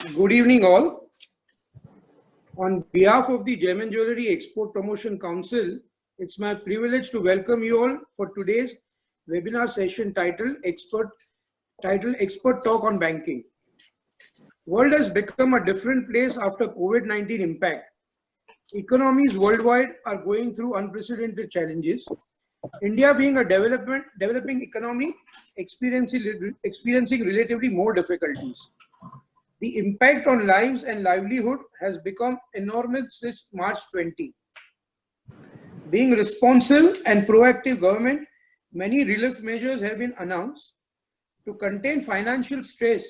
Good evening, all. On behalf of the Gem and Jewelry Export Promotion Council, it's my privilege to welcome you all for today's webinar session titled Expert Talk on Banking. World has become a different place after COVID-19 impact. Economies worldwide are going through unprecedented challenges. India, being a developing economy, experiencing relatively more difficulties. The impact on lives and livelihood has become enormous since March 20. Being responsive and proactive government, many relief measures have been announced to contain financial stress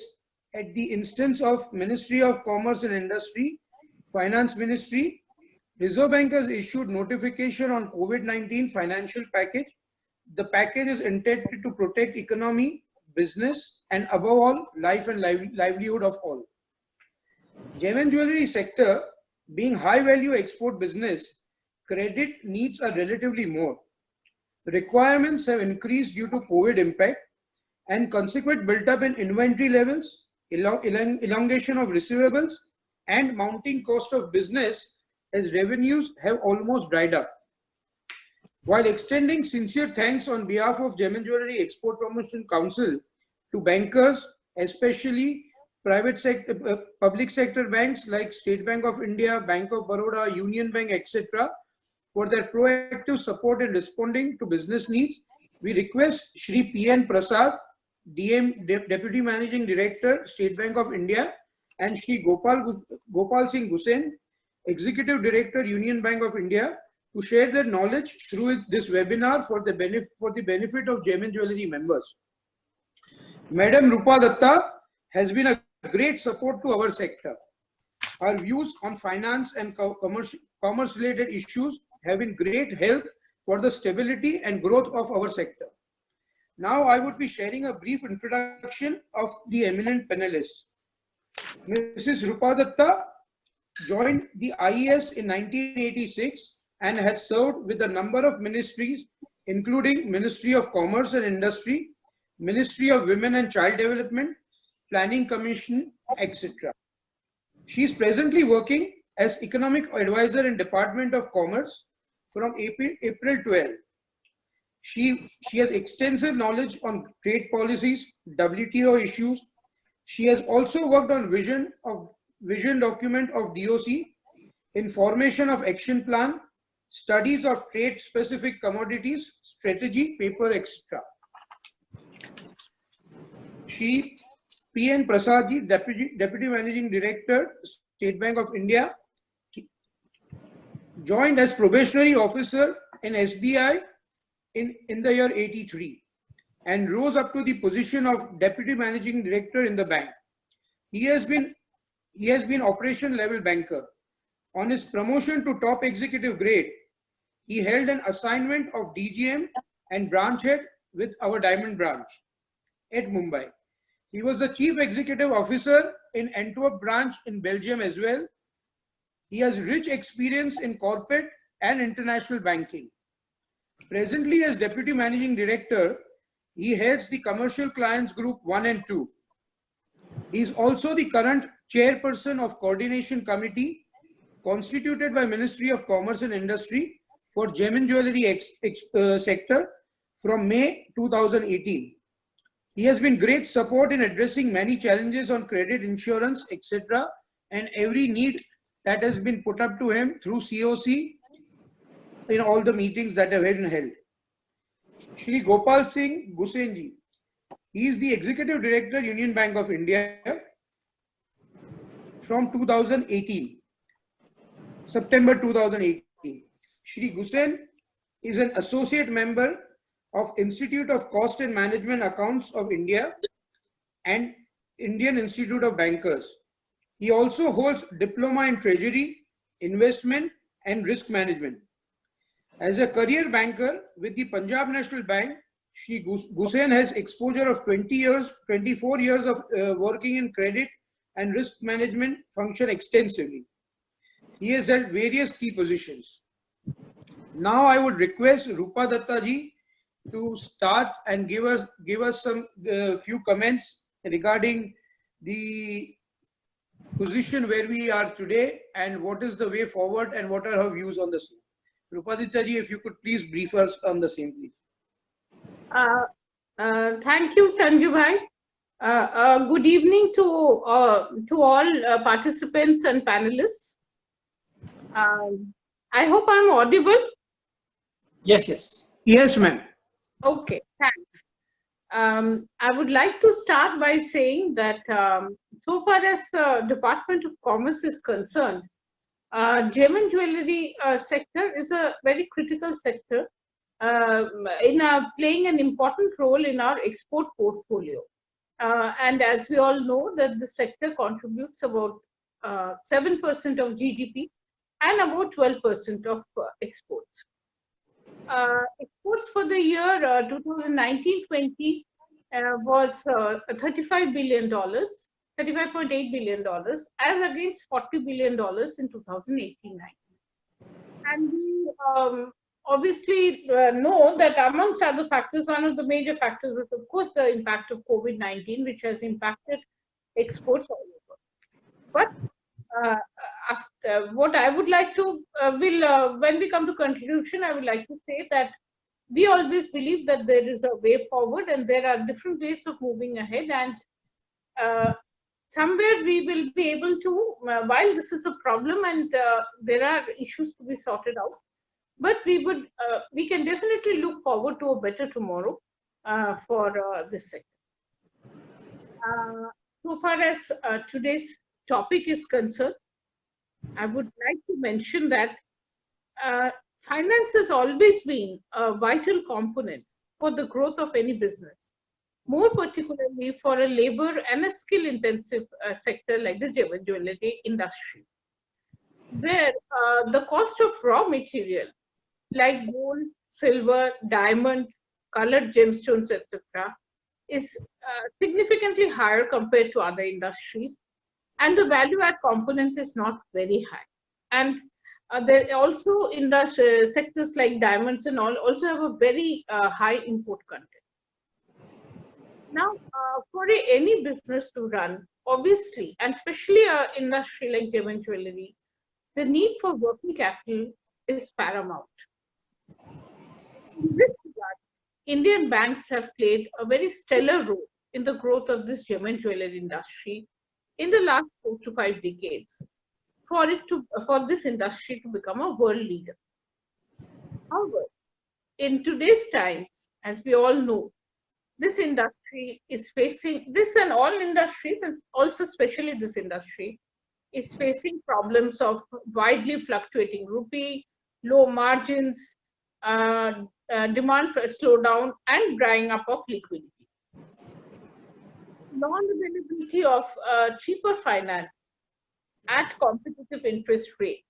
at the instance of Ministry of Commerce and Industry, Finance Ministry. Reserve Bank has issued notification on COVID-19 financial package. The package is intended to protect economy, business, and above all, life and livelihood of all. Gem and jewelry sector, being high value export business, credit needs are relatively more. Requirements have increased due to COVID impact and consequent built up in inventory levels, elongation of receivables, and mounting cost of business as revenues have almost dried up. While extending sincere thanks on behalf of Gem and Jewelry Export Promotion Council to bankers, especially private sector, public sector banks like State Bank of India, Bank of Baroda, Union Bank, etc., for their proactive support in responding to business needs, we request Shri P.N. Prasad, Deputy Managing Director, State Bank of India, and Shri Gopal Singh Gusain, Executive Director, Union Bank of India, to share their knowledge through this webinar for the benefit of Gem and Jewelry members. Madam Rupa Datta has been a great support to our sector. Her views on finance and commerce related issues have been great help for the stability and growth of our sector. Now I would be sharing a brief introduction of the eminent panelists. Mrs. Rupa Datta joined the IES in 1986 and has served with a number of ministries, including Ministry of Commerce and Industry, Ministry of Women and Child Development, Planning Commission, etc. She is presently working as Economic Advisor in Department of Commerce from April 12. She has extensive knowledge on trade policies, WTO issues. She has also worked on vision document of DOC, in formation of action plan, studies of trade specific commodities, strategy, paper, etc. She P.N. Prasadji, Deputy Managing Director, State Bank of India, joined as probationary officer in SBI in the year 83 and rose up to the position of Deputy Managing Director in the bank. He has been operation level banker. On his promotion to top executive grade, he held an assignment of DGM and branch head with our Diamond branch at Mumbai. He was the Chief Executive Officer in Antwerp branch in Belgium as well. He has rich experience in corporate and international banking. Presently as Deputy Managing Director, he heads the Commercial Clients Group 1 and 2. He is also the current Chairperson of Coordination Committee constituted by Ministry of Commerce and Industry for Gem and Jewelry sector from May 2018. He has been great support in addressing many challenges on credit, insurance, etc., and every need that has been put up to him through COC in all the meetings that have been held. Shri Gopal Singh Gusainji, he is the Executive Director, Union Bank of India from 2018, September 2018. Shri Gusain is an associate member of Institute of Cost and Management Accounts of India and Indian Institute of Bankers. He also holds diploma in treasury, investment and risk management. As a career banker with the Punjab National Bank, Shri Gusain has exposure of 24 years of working in credit and risk management function extensively. He has held various key positions. Now I would request Rupa Datta ji to start and give us some few comments regarding the position where we are today and what is the way forward and what are her views on the same. Rupadita ji, if you could please brief us on the same, please. Thank you, Sanju bhai. Good evening to all participants and panelists. I hope I'm audible. Yes, yes. Yes, ma'am. Okay, thanks. I would like to start by saying that so far as the Department of Commerce is concerned, gem and jewelry sector is a very critical sector in playing an important role in our export portfolio. And as we all know, that the sector contributes about 7% of GDP and about 12% of exports. Exports for the year 2019-20 was $35 billion, $35.8 billion, as against $40 billion in 2018-19. And we obviously know that amongst other factors, one of the major factors is, of course, the impact of COVID-19, which has impacted exports all over. But what I would like to, when we come to conclusion, I would like to say that we always believe that there is a way forward and there are different ways of moving ahead. And somewhere we will be able to, while this is a problem and there are issues to be sorted out, but we can definitely look forward to a better tomorrow for this sector. So far as today's topic is concerned, I would like to mention that finance has always been a vital component for the growth of any business, more particularly for a labor and a skill-intensive sector like the gem and jewelry industry, where the cost of raw material like gold, silver, diamond, colored gemstones, etc., is significantly higher compared to other industries, and the value-add component is not very high. And there also in the sectors like diamonds and all also have a very high import content. Now, for any business to run, obviously, and especially an industry like gem and jewelry, the need for working capital is paramount. In this regard, Indian banks have played a very stellar role in the growth of this gem and jewelry industry in the last 4 to 5 decades for this industry to become a world leader. However, in today's times, as we all know, this industry is facing, this and all industries, and also especially this industry, is facing problems of widely fluctuating rupee, low margins, demand for a slowdown, and drying up of liquidity. Non-availability of cheaper finance at competitive interest rates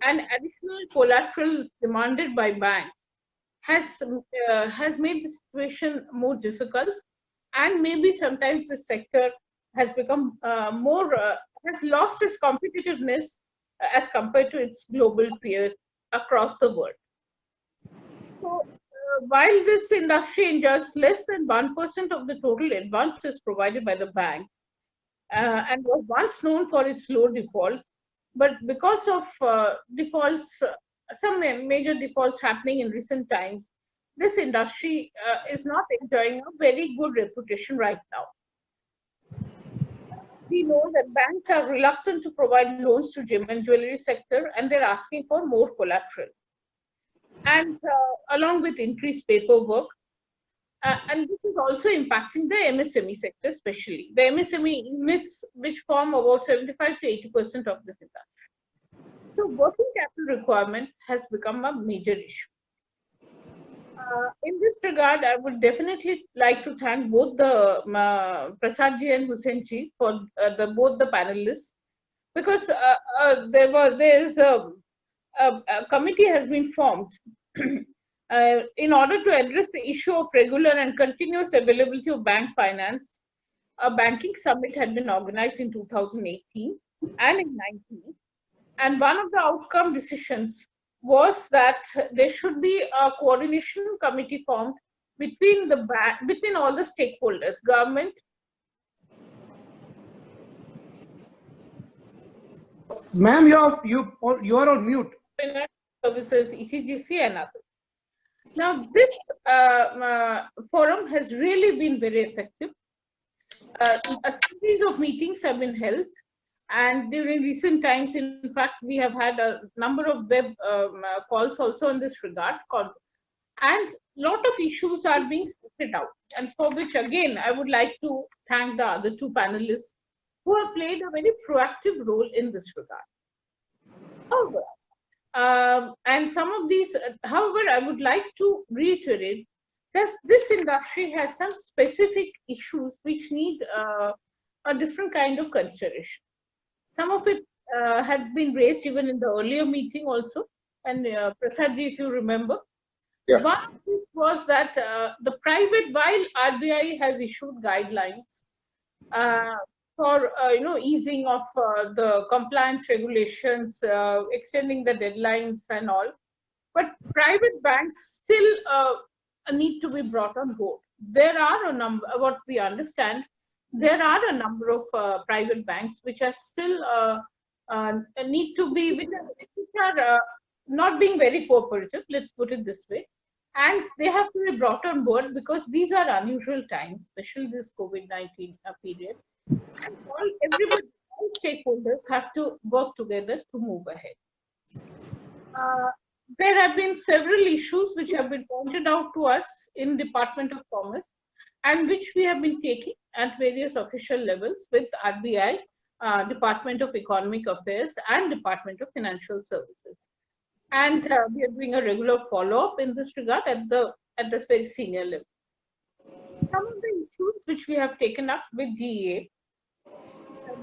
and additional collateral demanded by banks has made the situation more difficult, and maybe sometimes the sector has become has lost its competitiveness as compared to its global peers across the world. So while this industry enjoys less than 1% of the total advances provided by the banks and was once known for its low defaults, but because of defaults, some major defaults happening in recent times, this industry is not enjoying a very good reputation right now. We know that banks are reluctant to provide loans to gem and jewelry sector, and they're asking for more collateral. And along with increased paperwork, and this is also impacting the MSME sector, especially the MSME units, which form about 75 to 80% of this industry. So working capital requirement has become a major issue. In this regard, I would definitely like to thank both the Prasad ji and Hussain ji for both the panelists, because there is a committee has been formed in order to address the issue of regular and continuous availability of bank finance. A banking summit had been organized in 2018 and in 19, and one of the outcome decisions was that there should be a coordination committee formed between all the stakeholders, government, Ma'am, you are on mute. Financial Services, ECGC, and others. Now, this forum has really been very effective. A series of meetings have been held, and during recent times, in fact, we have had a number of web calls also in this regard, and a lot of issues are being sorted out, and for which, again, I would like to thank the other two panelists who have played a very proactive role in this regard. However, and some of these, however, I would like to reiterate that this industry has some specific issues which need a different kind of consideration. Some of it had been raised even in the earlier meeting also, and Prasadji, if you remember. Yeah. One of this was that the private, while RBI has issued guidelines for easing of the compliance regulations, extending the deadlines and all, but private banks still need to be brought on board. There are a number, what we understand, there are a number of private banks which are still need to be, which are not being very cooperative, let's put it this way. And they have to be brought on board because these are unusual times, especially this COVID-19 period. And everybody, all stakeholders have to work together to move ahead. There have been several issues which have been pointed out to us in Department of Commerce, and which we have been taking at various official levels with RBI, Department of Economic Affairs, and Department of Financial Services. And we are doing a regular follow-up in this regard at this very senior level. Some of the issues which we have taken up with DEA have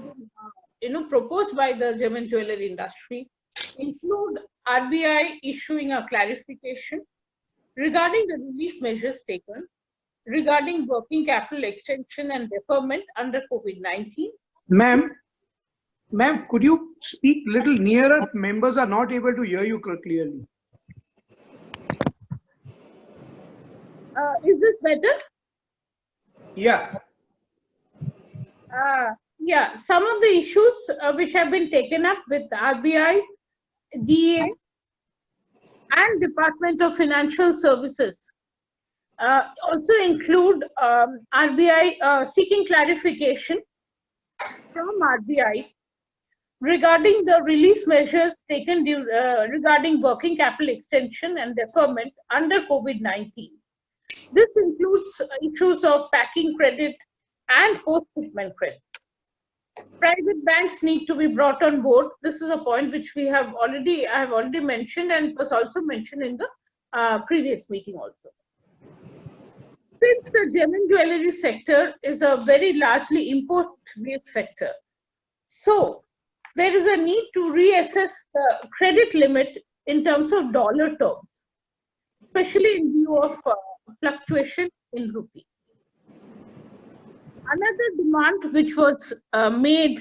been, proposed by the German jewelry industry include RBI issuing a clarification regarding the relief measures taken regarding working capital extension and deferment under COVID-19. Ma'am, could you speak little nearer? Members are not able to hear you clearly. Is this better? Yeah. Yeah, some of the issues which have been taken up with RBI, DA, and Department of Financial Services also include RBI seeking clarification from RBI regarding the relief measures taken regarding working capital extension and deferment under COVID-19. This includes issues of packing credit and post-shipment credit. Private banks need to be brought on board. This is a point which I have already mentioned, and was also mentioned in the previous meeting also. Since the gem and jewelry sector is a very largely import-based sector, so there is a need to reassess the credit limit in terms of dollar terms, especially in view of fluctuation in rupee. Another demand which was made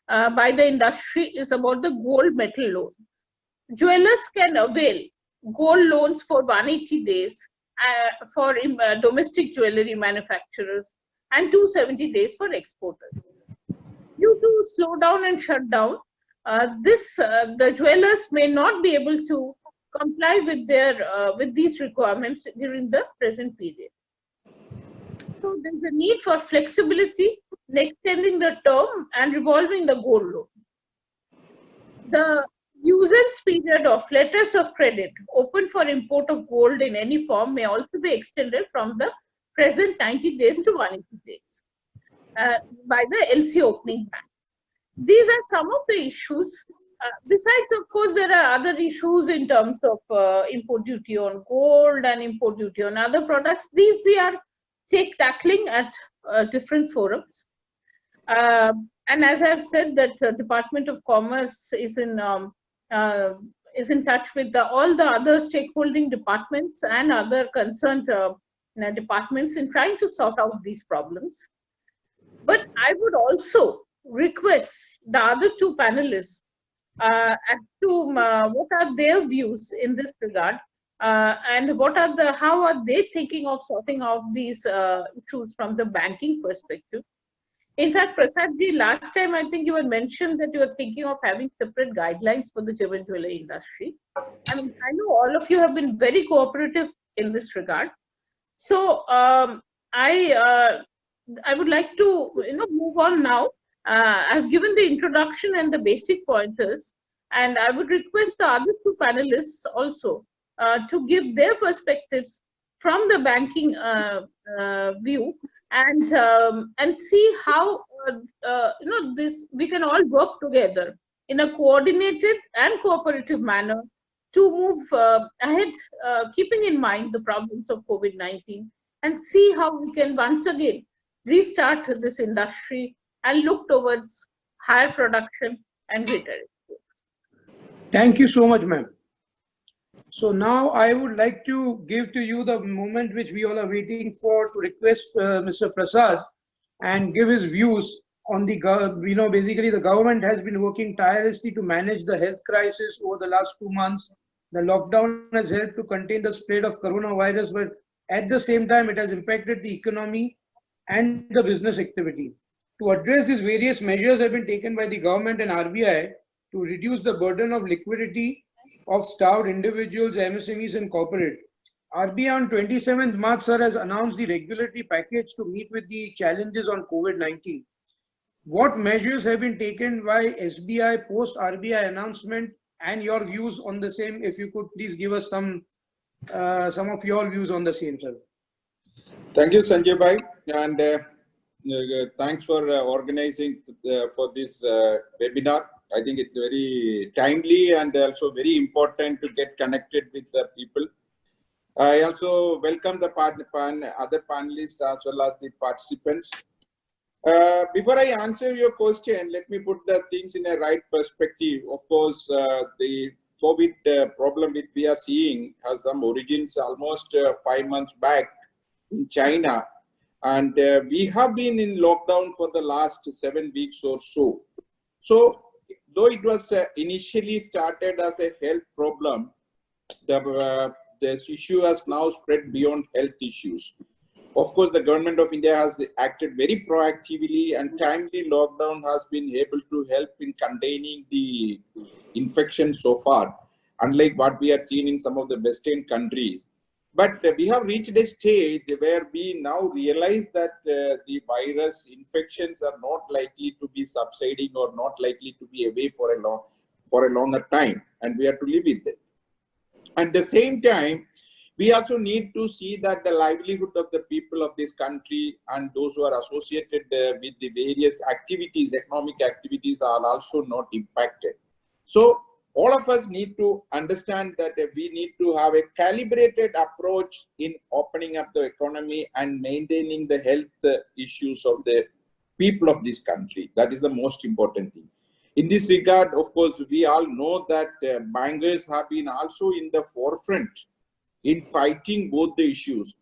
by the industry is about the gold metal loan. Jewelers can avail gold loans for 180 days for domestic jewelry manufacturers and 270 days for exporters. Due to slowdown and shutdown, the jewelers may not be able to comply with these requirements during the present period. So there's a need for flexibility in extending the term and revolving the gold loan. The usance period of letters of credit open for import of gold in any form may also be extended from the present 90 days to 180 days by the LC opening bank. These are some of the issues. Besides, of course, there are other issues in terms of import duty on gold and import duty on other products. These we are tackling at different forums. And as I've said, that Department of Commerce is in touch with all the other stakeholding departments and other concerned departments in trying to sort out these problems. But I would also request the other two panelists as to what are their views in this regard, and how are they thinking of sorting out these issues from the banking perspective. In fact, Prasadji, last time I think you had mentioned that you were thinking of having separate guidelines for the gem and jewelry industry. I mean, I know all of you have been very cooperative in this regard. So I would like to move on now. I've given the introduction and the basic pointers, and I would request the other two panelists also to give their perspectives from the banking view, and see how this we can all work together in a coordinated and cooperative manner to move ahead, keeping in mind the problems of COVID-19, and see how we can once again restart this industry and look towards higher production and greater exports. Thank you so much, ma'am. So now I would like to give to you the moment which we all are waiting for, to request Mr. Prasad and give his views on the, basically the government has been working tirelessly to manage the health crisis over the last 2 months. The lockdown has helped to contain the spread of coronavirus, but at the same time, it has impacted the economy and the business activity. To address these, various measures have been taken by the government and RBI to reduce the burden of liquidity of starved individuals, MSMEs, and corporate. RBI on 27th March, sir, has announced the regulatory package to meet with the challenges on COVID-19. What measures have been taken by SBI post RBI announcement, and your views on the same? If you could please give us some of your views on the same, sir. Thank you, Sanjay Bhai, and thanks for organizing for this webinar. I think it's very timely and also very important to get connected with the people. I also welcome the other panelists as well as the participants. Before I answer your question, let me put the things in a right perspective. Of course, the COVID problem which we are seeing has some origins almost 5 months back in China, and we have been in lockdown for the last 7 weeks or so. So, though it was initially started as a health problem, this issue has now spread beyond health issues. Of course, the government of India has acted very proactively, and timely lockdown has been able to help in containing the infection so far, unlike what we have seen in some of the Western countries. But we have reached a stage where we now realize that the virus infections are not likely to be subsiding or not likely to be away for a longer time, and we have to live with it. At the same time, we also need to see that the livelihood of the people of this country and those who are associated with the various activities, economic activities, are also not impacted. So all of us need to understand that we need to have a calibrated approach in opening up the economy and maintaining the health issues of the people of this country. That is the most important thing. In this regard, of course, we all know that bankers have been also in the forefront in fighting both the issues.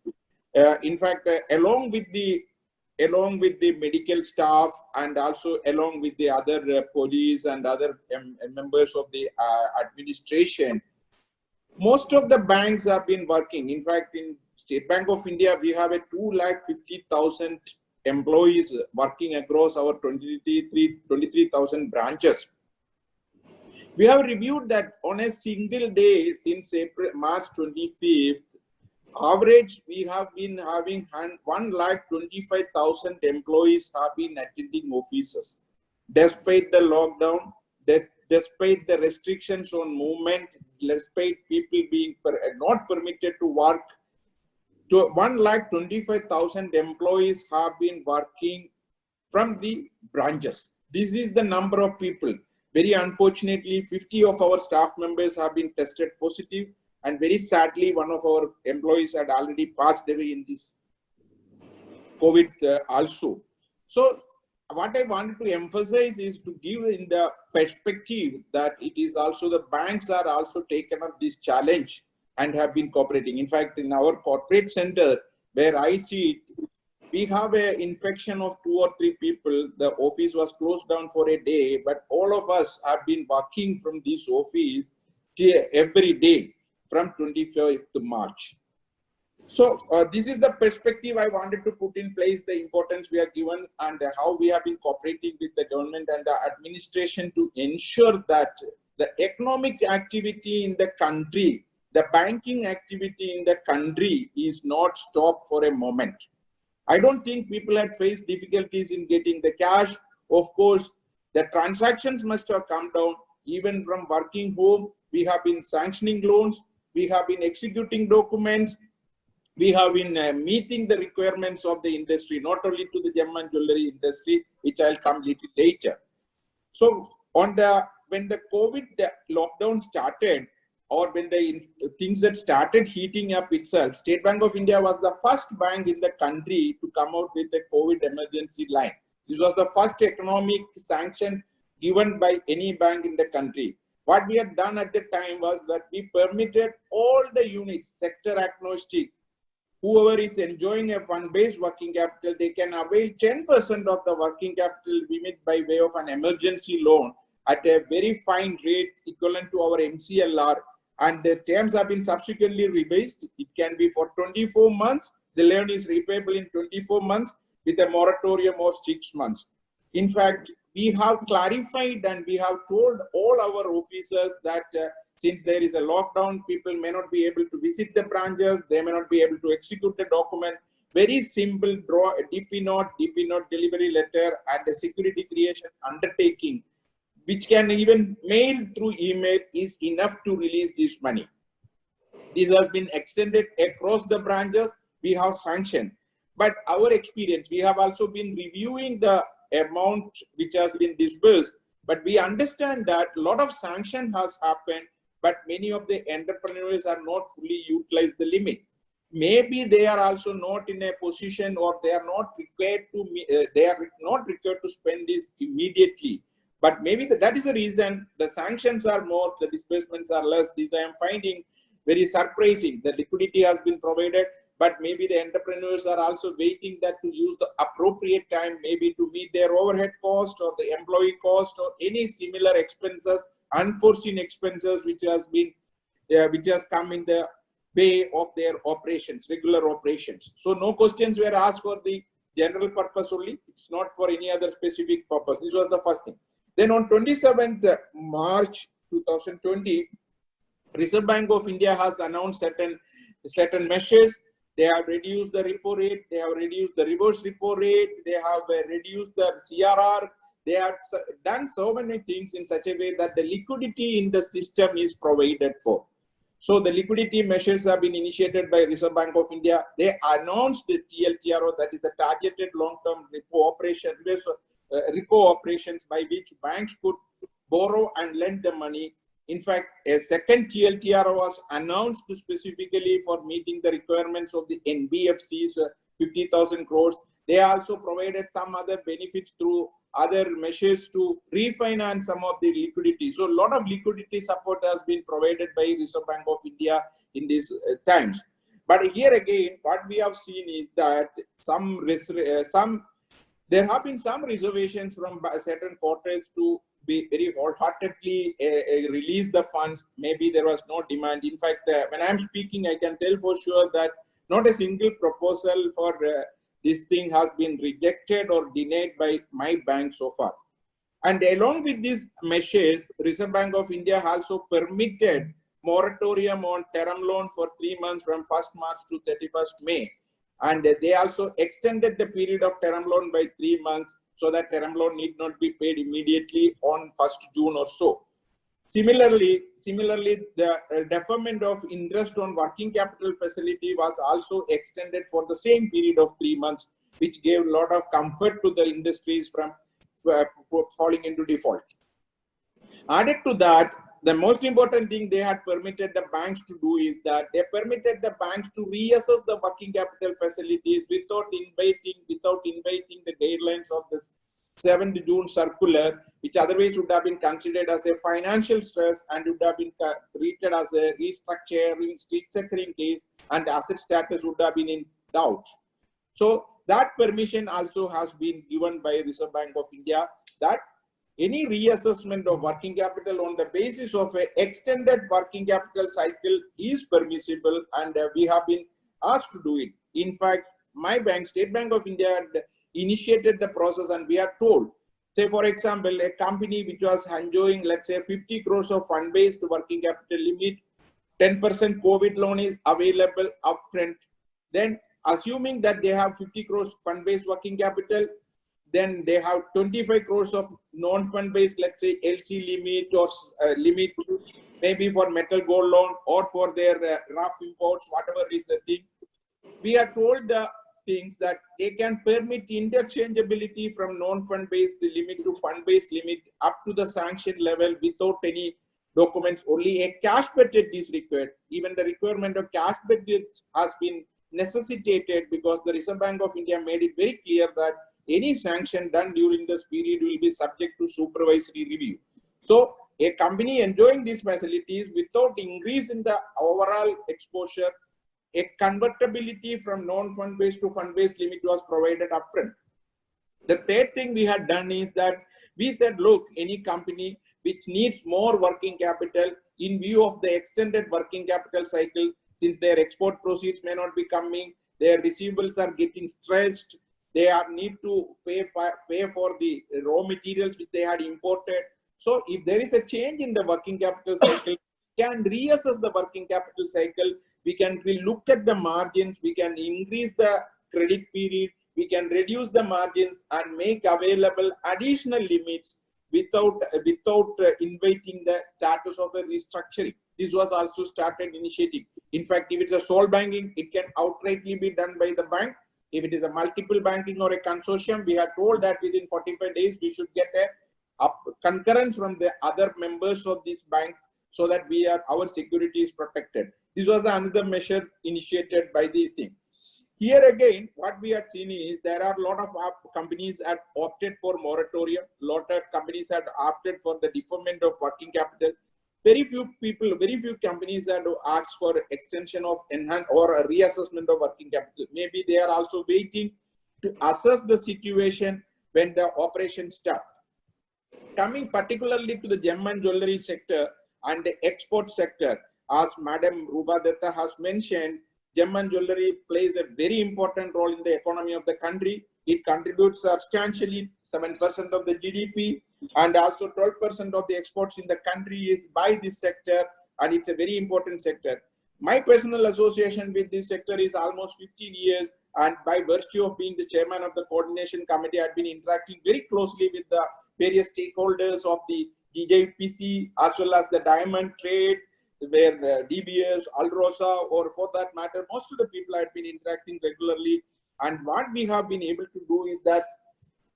In fact, along with the medical staff and also along with the other police and other members of the administration, most of the banks have been working. In fact, in State Bank of India, we have a 250,000 employees working across our 23,000 branches. We have reviewed that on a single day since March 25th, average, we have been having 125,000 employees have been attending offices. Despite the lockdown, despite the restrictions on movement, despite people being not permitted to work, 125,000 employees have been working from the branches. This is the number of people. Very unfortunately, 50 of our staff members have been tested positive, and very sadly, one of our employees had already passed away in this COVID also. So what I wanted to emphasize is to give in the perspective that it is also the banks are also taken up this challenge and have been cooperating. In fact, in our corporate center, where I see it, we have an infection of 2 or 3 people. The office was closed down for a day, but all of us have been working from this office every day from 25th March. So this is the perspective I wanted to put in place, the importance we are given and how we have been cooperating with the government and the administration to ensure that the economic activity in the country, the banking activity in the country is not stopped for a moment. I don't think people had faced difficulties in getting the cash. Of course, the transactions must have come down. Even from working home, we have been sanctioning loans, we have been executing documents, we have been meeting the requirements of the industry, not only to the gem and jewelry industry, which I'll come little later. So when the COVID lockdown started, or when the things that started heating up itself, State Bank of India was the first bank in the country to come out with a COVID emergency line. This was the first economic sanction given by any bank in the country. What we had done at the time was that we permitted all the units, sector agnostic, whoever is enjoying a fund-based working capital, they can avail 10% of the working capital limit by way of an emergency loan at a very fine rate equivalent to our MCLR. And the terms have been subsequently revised. It can be for 24 months. The loan is repayable in 24 months with a moratorium of 6 months. In fact, we have clarified and we have told all our officers that since there is a lockdown, people may not be able to visit the branches, they may not be able to execute the document. Very simple, draw a DP note delivery letter and a security creation undertaking, which can even mail through email, is enough to release this money. This has been extended across the branches. We have sanctioned. But our experience, we have also been reviewing the amount which has been disbursed. But we understand that a lot of sanction has happened, but many of the entrepreneurs are not fully utilized the limit. Maybe they are also not in a position, or they are not required to spend this immediately. But maybe that is the reason the sanctions are more, the disbursements are less. This I am finding very surprising. The liquidity has been provided, but maybe the entrepreneurs are also waiting that to use the appropriate time, maybe to meet their overhead cost or the employee cost or any similar expenses, unforeseen expenses which has come in the way of their operations, regular operations. So no questions were asked for the general purpose only. It's not for any other specific purpose. This was the first thing. Then on 27th March 2020, Reserve Bank of India has announced certain measures. They have reduced the repo rate, they have reduced the reverse repo rate, they have reduced the CRR. They have done so many things in such a way that the liquidity in the system is provided for. So the liquidity measures have been initiated by Reserve Bank of India. They announced the TLTRO, that is the targeted long-term repo operations by which banks could borrow and lend the money. In fact, a second TLTRO was announced specifically for meeting the requirements of the NBFCs, 50,000 crores. They also provided some other benefits through other measures to refinance some of the liquidity. So a lot of liquidity support has been provided by Reserve Bank of India in these times. But here again, what we have seen is that there have been some reservations from certain quarters to be very wholeheartedly release the funds. Maybe there was no demand. In fact, when I'm speaking, I can tell for sure that not a single proposal for this thing has been rejected or denied by my bank so far. And along with these measures, Reserve Bank of India also permitted moratorium on term loan for 3 months from 1st March to 31st May. And they also extended the period of term loan by 3 months so that term loan need not be paid immediately on 1st June or so. Similarly, the deferment of interest on working capital facility was also extended for the same period of 3 months, which gave a lot of comfort to the industries from falling into default. Added to that, the most important thing they had permitted the banks to do is that they permitted the banks to reassess the working capital facilities without inviting the guidelines of this 7th June circular, which otherwise would have been considered as a financial stress and would have been treated as a restructuring case, and asset status would have been in doubt. So that permission also has been given by Reserve Bank of India, that any reassessment of working capital on the basis of an extended working capital cycle is permissible, and we have been asked to do it. In fact, my bank, State Bank of India, had initiated the process, and we are told, say for example, a company which was enjoying, let's say 50 crores of fund-based working capital limit, 10% COVID loan is available upfront. Then assuming that they have 50 crores fund-based working capital, then they have 25 crores of non-fund based, let's say LC limit or limit maybe for metal gold loan or for their rough imports, whatever is the thing. We are told the things that they can permit interchangeability from non-fund based limit to fund-based limit up to the sanction level without any documents. Only a cash budget is required. Even the requirement of cash budget has been necessitated because the Reserve Bank of India made it very clear that any sanction done during this period will be subject to supervisory review. So a company enjoying these facilities without increase in the overall exposure, a convertibility from non-fund based to fund based limit was provided upfront. The third thing we had done is that we said, look, any company which needs more working capital in view of the extended working capital cycle, since their export proceeds may not be coming, their receivables are getting stretched, they need to pay for the raw materials which they had imported. So if there is a change in the working capital cycle, we can reassess the working capital cycle. We look at the margins, we can increase the credit period, we can reduce the margins and make available additional limits without inviting the status of a restructuring. This was also started initiating. In fact, if it's a sole banking, it can outrightly be done by the bank. If it is a multiple banking or a consortium, we are told that within 45 days, we should get a concurrence from the other members of this bank so that our security is protected. This was another measure initiated by the thing. Here again, what we have seen is there are a lot of companies that opted for moratorium. A lot of companies had opted for the deferment of working capital. Very few companies had asked for extension of enhanced or a reassessment of working capital. Maybe they are also waiting to assess the situation when the operation starts. Coming particularly to the gem and jewelry sector and the export sector, as Madam Ruba Dutta has mentioned, gem and jewelry plays a very important role in the economy of the country. It contributes substantially 7% of the GDP, and also 12% of the exports in the country is by this sector, and it's a very important sector. My personal association with this sector is almost 15 years, and by virtue of being the chairman of the coordination committee, I've been interacting very closely with the various stakeholders of the DJPC as well as the diamond trade, where DBS, Alrosa, or for that matter, most of the people I've been interacting regularly. And what we have been able to do is that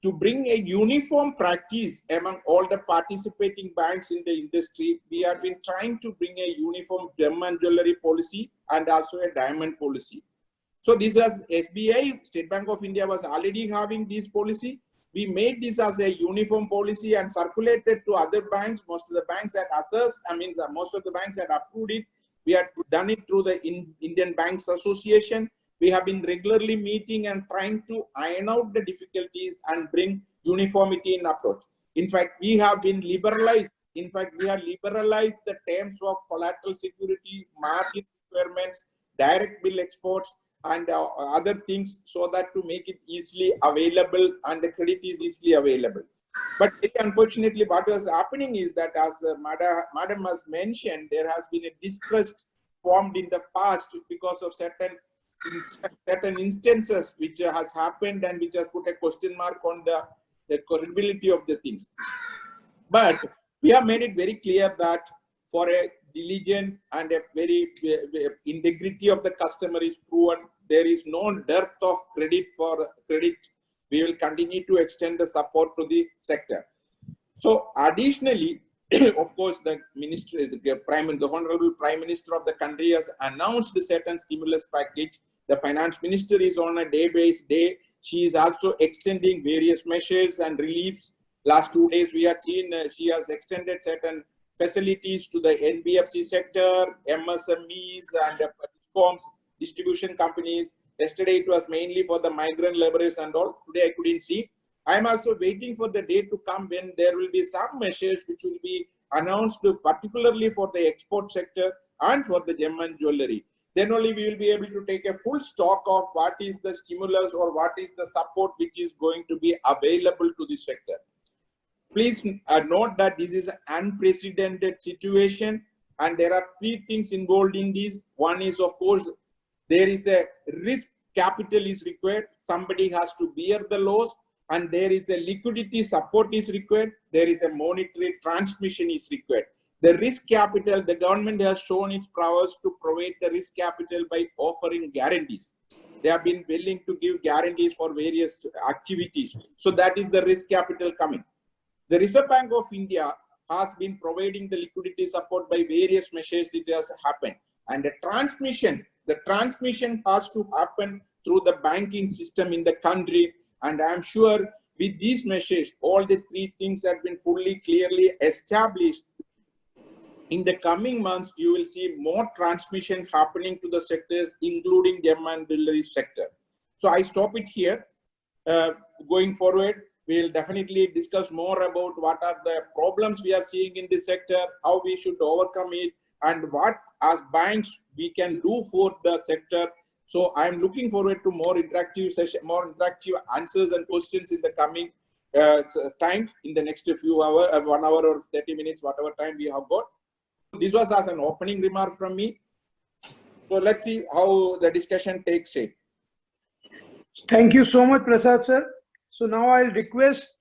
to bring a uniform practice among all the participating banks in the industry, we have been trying to bring a uniform gem and jewelry policy and also a diamond policy. So this was SBI, State Bank of India was already having this policy. We made this as a uniform policy and circulated to other banks. Most of the banks had assessed, most of the banks had approved it. We had done it through the Indian Banks Association. We have been regularly meeting and trying to iron out the difficulties and bring uniformity in approach. In fact, we have been liberalized. In fact, we have liberalized the terms of collateral security, margin requirements, direct bill exports, and other things, so that to make it easily available and the credit is easily available. But unfortunately, what was happening is that, as Madam has mentioned, there has been a distrust formed in the past because of certain instances which has happened and which has put a question mark on the credibility of the things. But we have made it very clear that for a diligent and a very integrity of the customer is proven, there is no dearth of credit for credit. We will continue to extend the support to the sector. So additionally, of course, the minister, the Honorable Prime Minister of the country has announced a certain stimulus package. The Finance Minister is on a day-based day. She is also extending various measures and reliefs. Last 2 days, we have seen she has extended certain facilities to the NBFC sector, MSMEs, and DISCOMs, distribution companies. Yesterday, it was mainly for the migrant laborers and all. Today, I couldn't see. I'm also waiting for the day to come when there will be some measures which will be announced particularly for the export sector and for the gem and jewelry. then only we will be able to take a full stock of what is the stimulus or what is the support which is going to be available to the sector. Please note that this is an unprecedented situation, and there are three things involved in this. One is, of course, there is a risk capital is required. Somebody has to bear the loss, and there is a liquidity support is required. There is a monetary transmission is required. The risk capital, the government has shown its prowess to provide the risk capital by offering guarantees. They have been willing to give guarantees for various activities. So that is the risk capital coming. The Reserve Bank of India has been providing the liquidity support by various measures. It has happened. And the transmission has to happen through the banking system in the country. And I'm sure with these measures, all the three things have been fully, clearly established. In the coming months, you will see more transmission happening to the sectors, including gem and jewelry sector. So I stop it here. Going forward, we'll definitely discuss more about what are the problems we are seeing in this sector, how we should overcome it, and what as banks we can do for the sector. So I'm looking forward to more interactive session, more interactive answers and questions in the coming time, in the next few hours, 1 hour or 30 minutes, whatever time we have got. This was as an opening remark from me. So let's see how the discussion takes shape. Thank you so much, Prasad sir. So now I'll request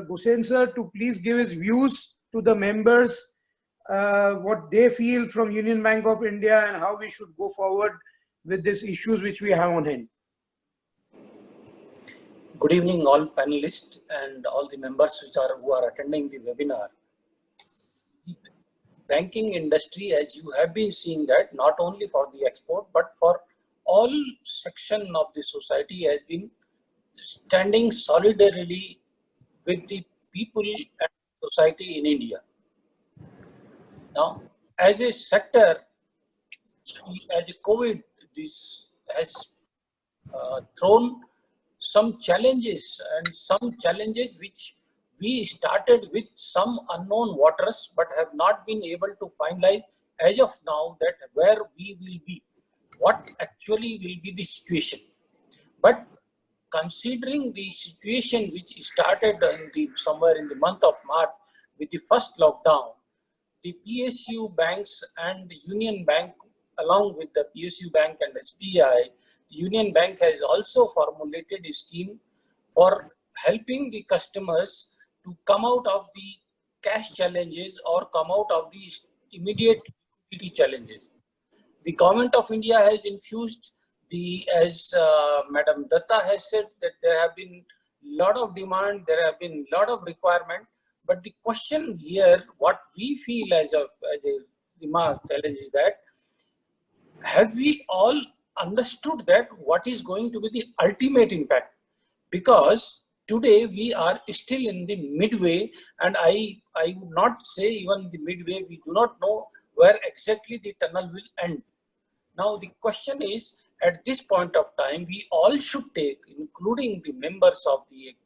Hussain sir to please give his views to the members, what they feel from Union Bank of India and how we should go forward with these issues which we have on hand. Good evening, all panelists and all the members who are attending the webinar. Banking industry, as you have been seeing, that not only for the export but for all section of the society has been standing solidarily with the people and society in India. Now, as a sector, as a COVID, this has thrown some challenges which we started with some unknown waters, but have not been able to finalize as of now that where we will be, what actually will be the situation. But considering the situation which started somewhere in the month of March with the first lockdown, the PSU banks and the Union Bank, along with the PSU Bank and SBI, the Union Bank has also formulated a scheme for helping the customers to come out of the cash challenges or come out of the immediate liquidity challenges. The Government of India has infused as Madam Datta has said, that there have been a lot of demand, there have been a lot of requirement, but the question here, what we feel as a remark challenge is that, have we all understood that what is going to be the ultimate impact? Because today we are still in the midway, and I would not say even the midway, we do not know where exactly the tunnel will end. Now the question is, at this point of time, we all should take, including the members of the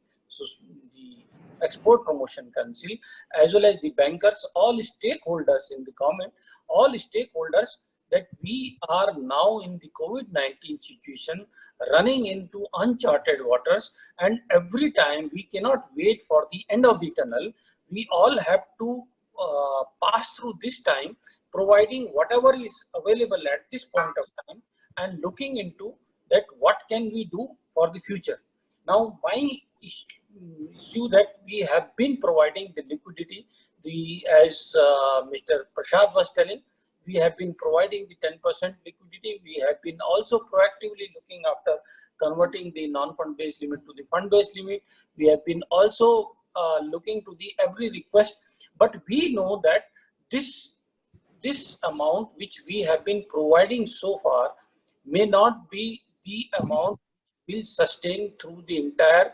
Export Promotion Council, as well as the bankers, all stakeholders in the government, all stakeholders, that we are now in the COVID-19 situation, running into uncharted waters, and every time we cannot wait for the end of the tunnel. We all have to pass through this time, providing whatever is available at this point of time and looking into that what can we do for the future. Now, my issue that we have been providing the liquidity, as Mr. Prasad was telling, we have been providing the 10% liquidity. We have been also proactively looking after converting the non-fund based limit to the fund based limit. We have been also looking to the every request, but we know that this amount which we have been providing so far may not be the amount will sustain through the entire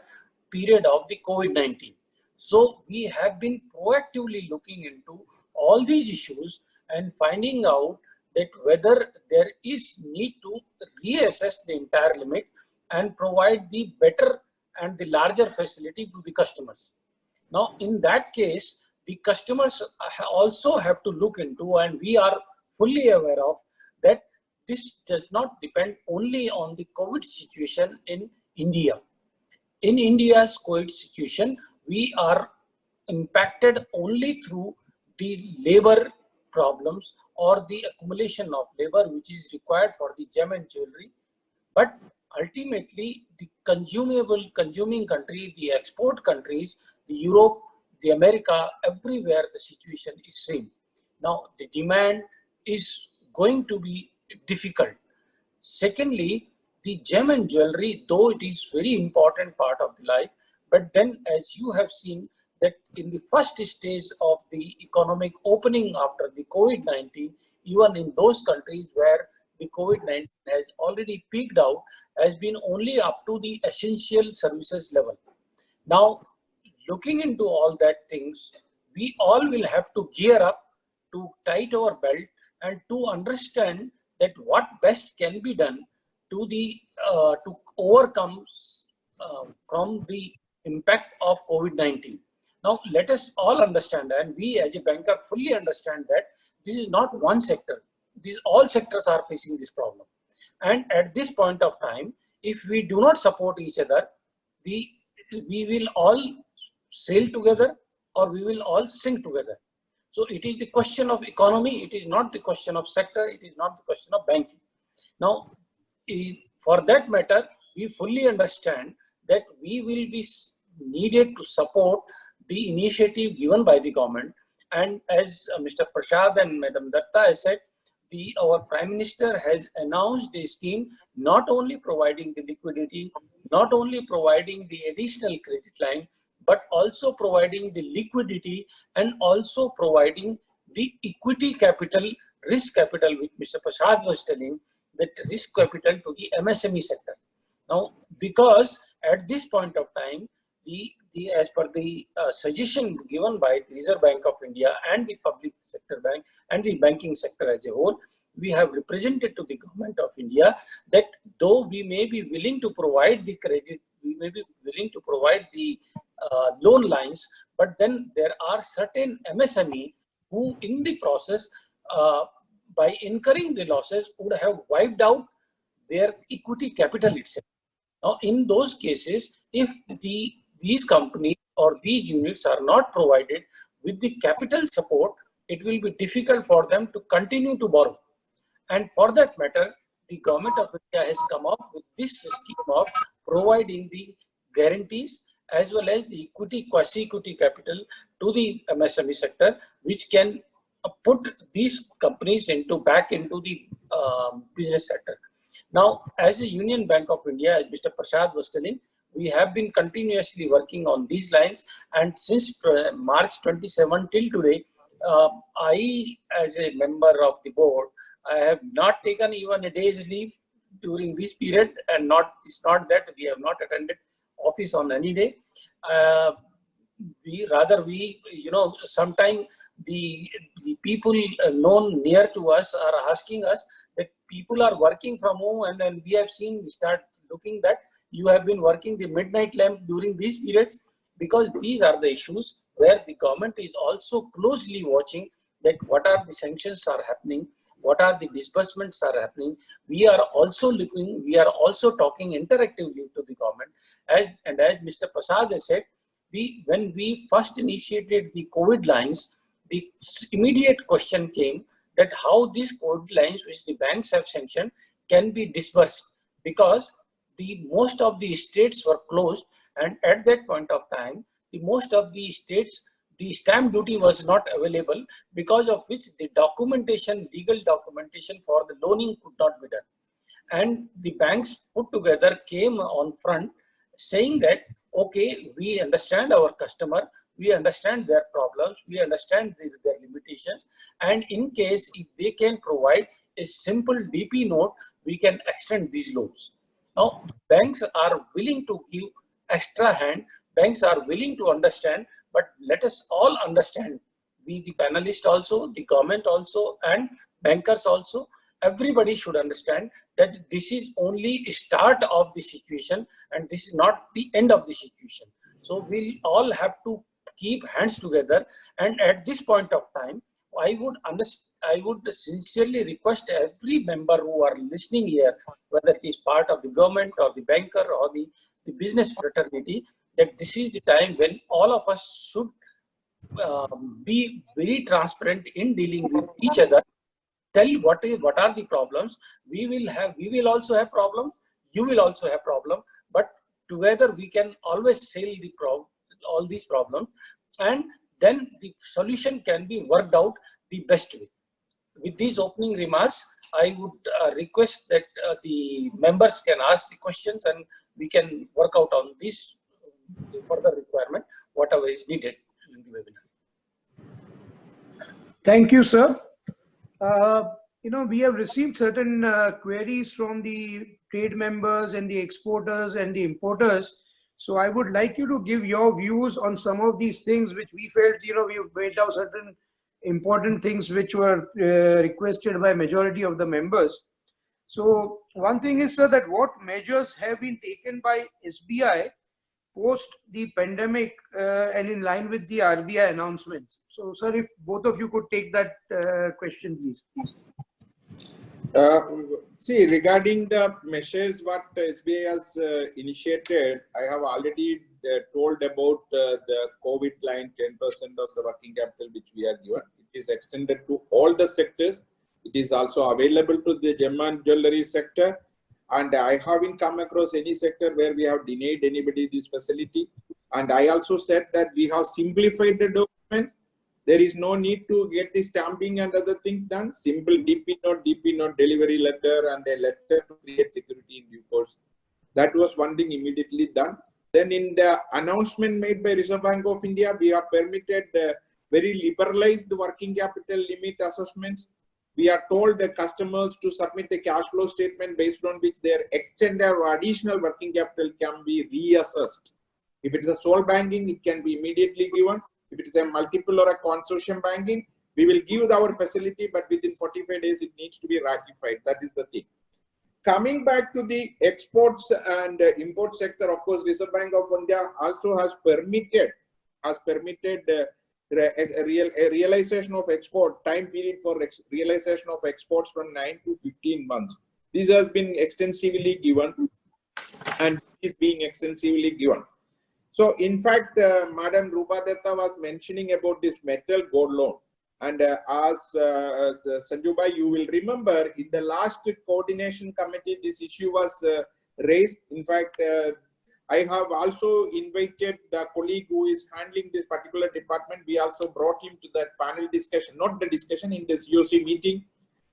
period of the COVID-19. So we have been proactively looking into all these issues and finding out that whether there is need to reassess the entire limit and provide the better and the larger facility to the customers. Now, in that case, the customers also have to look into, and we are fully aware of, that this does not depend only on the COVID situation in India. In India's COVID situation, we are impacted only through the labor problems or the accumulation of labor which is required for the gem and jewelry. But ultimately, the consuming country, the export countries, the Europe, the America, everywhere the situation is same. Now, the demand is going to be difficult. Secondly, the gem and jewelry, though it is very important part of the life, but then as you have seen that in the first stage of the economic opening after the COVID-19, even in those countries where the COVID-19 has already peaked out, has been only up to the essential services level. Now, looking into all that things, we all will have to gear up to tight our belt and to understand that what best can be done to to overcome from the impact of COVID-19. Now, let us all understand, and we as a banker fully understand that this is not one sector. All sectors are facing this problem. And at this point of time, if we do not support each other, we will all sail together or we will all sink together. So it is the question of economy. It is not the question of sector. It is not the question of banking. Now, for that matter, we fully understand that we will be needed to support the initiative given by the government. And as Mr. Prasad and Madam Datta has said, our Prime Minister has announced a scheme not only providing the liquidity, not only providing the additional credit line, but also providing the liquidity and also providing the equity capital, risk capital, which Mr. Prasad was telling, that risk capital to the MSME sector. Now, because at this point of time, as per the suggestion given by the Reserve Bank of India and the public sector bank and the banking sector as a whole, we have represented to the government of India that though we may be willing to provide the credit, we may be willing to provide the loan lines, but then there are certain MSME who in the process, by incurring the losses, would have wiped out their equity capital itself. Now, in those cases, if these companies or these units are not provided with the capital support, it will be difficult for them to continue to borrow. And for that matter, the government of India has come up with this scheme of providing the guarantees as well as the equity, quasi-equity capital to the MSME sector, which can put these companies back into the business sector. Now, as a Union Bank of India, as Mr. Prasad was telling, we have been continuously working on these lines, and since March 27 till today, I, as a member of the board, I have not taken even a day's leave during this period, and it's not that we have not attended office on any day. Sometimes the people known near to us are asking us that people are working from home, and then we have seen, we start looking that you have been working the midnight lamp during these periods, because these are the issues where the government is also closely watching that what are the sanctions are happening, what are the disbursements are happening. We are also looking, we are also talking interactively to the government. As Mr. Prasad has said, when we first initiated the COVID lines, the immediate question came that how these COVID lines which the banks have sanctioned can be disbursed, because most of the states were closed, and at that point of time, most of the states, the stamp duty was not available, because of which the legal documentation for the loaning could not be done. And the banks put together came on front saying that, okay, we understand our customer, we understand their problems, we understand their limitations, and in case if they can provide a simple DP note, we can extend these loans. Now, banks are willing to give extra hand, banks are willing to understand, but let us all understand, we the panelists also, the government also, and bankers also, everybody should understand that this is only a start of the situation and this is not the end of the situation. So we all have to keep hands together, and at this point of time, I would I would sincerely request every member who are listening here, whether it is part of the government or the banker or the business fraternity, that this is the time when all of us should be very transparent in dealing with each other. Tell what are the problems. We will also have problems. You will also have problems. But together we can always sail all these problems, and then the solution can be worked out the best way. With these opening remarks, I would request that the members can ask the questions and we can work out on this further requirement, whatever is needed in the webinar. Thank you, sir. We have received certain queries from the trade members and the exporters and the importers. So I would like you to give your views on some of these things which we felt, we made out certain important things which were requested by majority of the members. So one thing is, sir, that what measures have been taken by SBI post the pandemic and in line with the RBI announcements. So, sir, if both of you could take that question, please. See, regarding the measures what SBI has initiated, I have already told about the COVID line 10% of the working capital which we are given. It is extended to all the sectors. It is also available to the gem and jewelry sector. And I haven't come across any sector where we have denied anybody this facility. And I also said that we have simplified the documents. There is no need to get the stamping and other things done. Simple DP note, delivery letter, and a letter to create security in due course. That was one thing immediately done. Then in the announcement made by Reserve Bank of India, we have permitted very liberalized working capital limit assessments. We are told the customers to submit a cash flow statement based on which their extended or additional working capital can be reassessed. If it is a sole banking, it can be immediately given. If it is a multiple or a consortium banking, we will give our facility, but within 45 days, it needs to be ratified. That is the thing. Coming back to the exports and import sector, of course, Reserve Bank of India also has permitted a realization of export, time period for realization of exports from 9 to 15 months. This has been extensively given and is being extensively given. So, in fact, Madam Rupa Dutta was mentioning about this metal gold loan. And as Sanju Bhai, you will remember in the last coordination committee, this issue was raised. In fact, I have also invited the colleague who is handling this particular department. We also brought him to that panel discussion, not the discussion, in this COC meeting.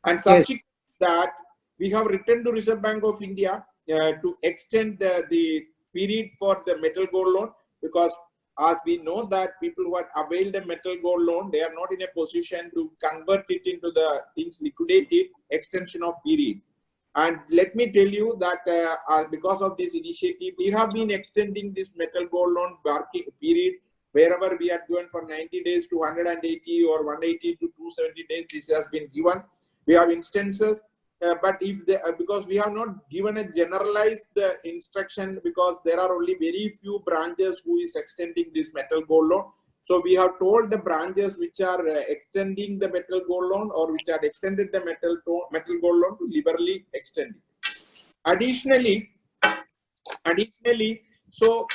And subsequent to that, we have written to Reserve Bank of India to extend the period for the metal gold loan, because as we know that people who have availed a metal gold loan, they are not in a position to convert it into the things liquidated, extension of period. And let me tell you that because of this initiative, we have been extending this metal gold loan working period wherever we are given for 90 days to 180 or 180 to 270 days. This has been given. We have instances, but if they, because we have not given a generalized instruction, because there are only very few branches who is extending this metal gold loan. So we have told the branches which are extending the metal gold loan or which are extended the metal gold loan to liberally extend it. Additionally, so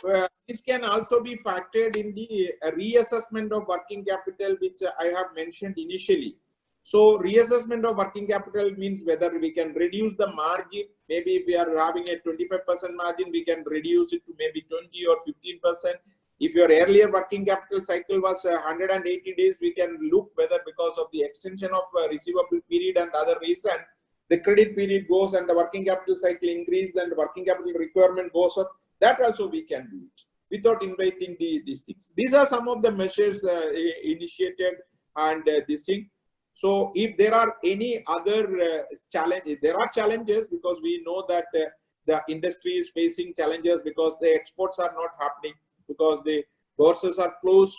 this can also be factored in the reassessment of working capital, which I have mentioned initially. So reassessment of working capital means whether we can reduce the margin. Maybe if we are having a 25% margin, we can reduce it to maybe 20 or 15%. If your earlier working capital cycle was 180 days, we can look whether because of the extension of receivable period and other reasons, the credit period goes and the working capital cycle increase, then the working capital requirement goes up. That also we can do it without inviting these things. These are some of the measures initiated and this thing. So if there are any other challenges, there are challenges because we know that the industry is facing challenges because the exports are not happening, because the bourses are closed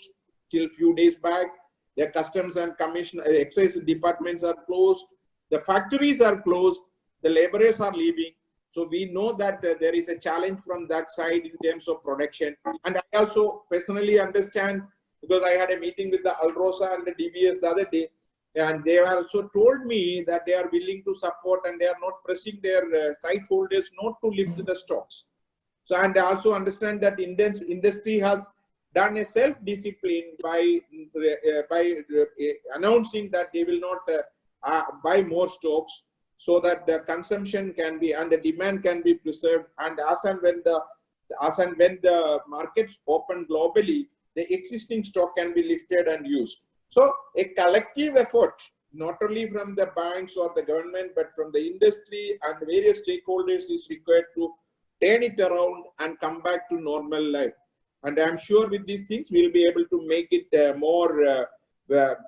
till few days back, the customs and commission excise departments are closed, the factories are closed, the laborers are leaving. So we know that there is a challenge from that side in terms of production. And I also personally understand, because I had a meeting with the Alrosa and the DBS the other day, And they also told me that they are willing to support and they are not pressing their site holders not to lift the stocks. So, and I also understand that industry has done a self-discipline by announcing that they will not buy more stocks, so that the consumption can be and the demand can be preserved. And as and when the markets open globally, the existing stock can be lifted and used. So a collective effort, not only from the banks or the government, but from the industry and various stakeholders is required to turn it around and come back to normal life. And I'm sure with these things, we'll be able to make it more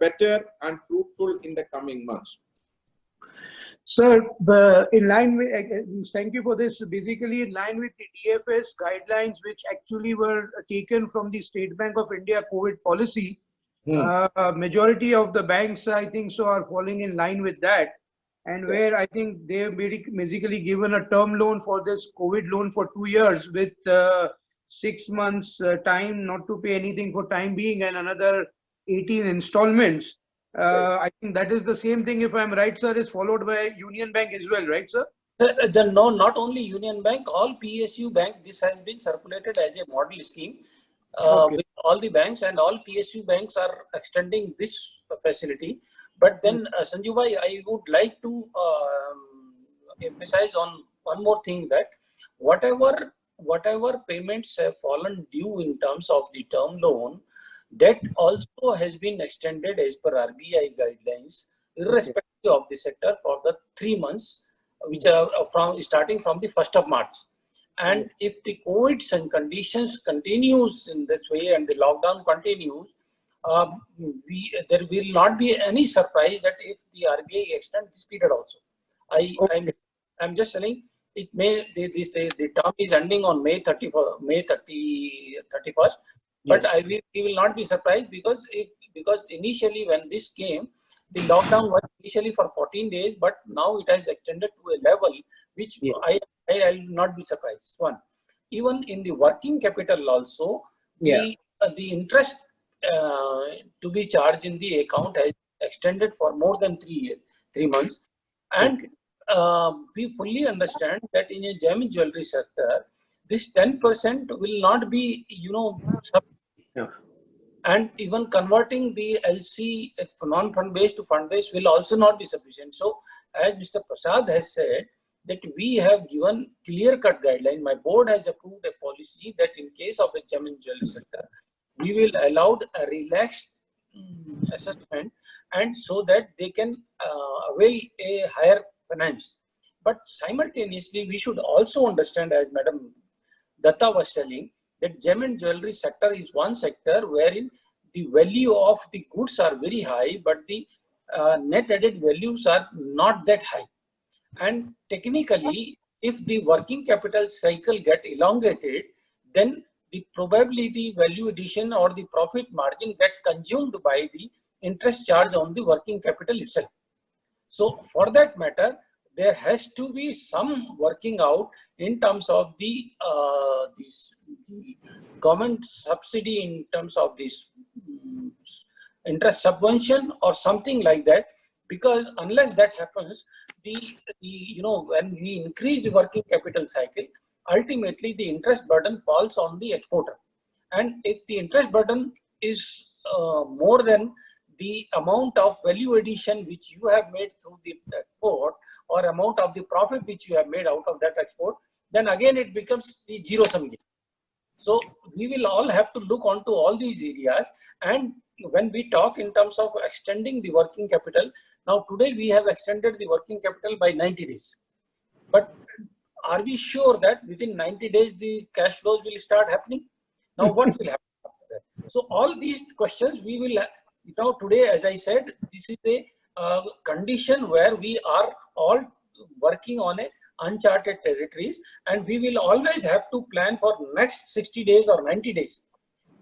better and fruitful in the coming months. Sir, in line with, thank you for this. Basically, in line with the DFS guidelines, which actually were taken from the State Bank of India COVID policy, majority of the banks, I think so, are falling in line with that. And where I think they have basically given a term loan for this COVID loan for 2 years with 6 months time not to pay anything for time being and another 18 installments. I think that is the same thing, if I'm right, sir, is followed by Union Bank as well, right, sir? No, not only Union Bank, all PSU bank, this has been circulated as a model scheme with all the banks, and all PSU banks are extending this facility. But then, Sanju bhai, I would like to emphasize on one more thing, that whatever payments have fallen due in terms of the term loan, that also has been extended as per RBI guidelines, irrespective of the sector, for the 3 months, which are starting from the 1st of March. And if the COVID conditions continues in this way and the lockdown continues, there will not be any surprise that if the RBI extends this period also. I'm just saying it may the term is ending on May 31st. But we will not be surprised, because initially when this came, the lockdown was initially for 14 days, but now it has extended to a level which I will not be surprised. One, even in the working capital also, the interest to be charged in the account has extended for more than 3 months. And we fully understand that in a gem and jewelry sector, this 10% will not be, and even converting the LC non-fund based to fund based will also not be sufficient. So, as Mr. Prasad has said, that we have given clear-cut guideline. My board has approved a policy that in case of a gem and jewelry sector, we will allow a relaxed assessment, and so that they can avail a higher finance. But simultaneously, we should also understand, as Madam Datta was telling, that gem and jewelry sector is one sector wherein the value of the goods are very high, but the net added values are not that high. And technically, if the working capital cycle get elongated, then probably the value addition or the profit margin get consumed by the interest charge on the working capital itself. So for that matter, there has to be some working out in terms of the government subsidy, in terms of this interest subvention or something like that, because unless that happens, when we increase the working capital cycle, ultimately the interest burden falls on the exporter. And if the interest burden is more than the amount of value addition which you have made through the export, or amount of the profit which you have made out of that export, then again it becomes the zero-sum game. So we will all have to look onto all these areas. And when we talk in terms of extending the working capital, now today we have extended the working capital by 90 days. But are we sure that within 90 days the cash flows will start happening? Now what will happen after that? So all these questions we will, today, as I said, this is a condition where we are all working on a uncharted territories, and we will always have to plan for next 60 days or 90 days.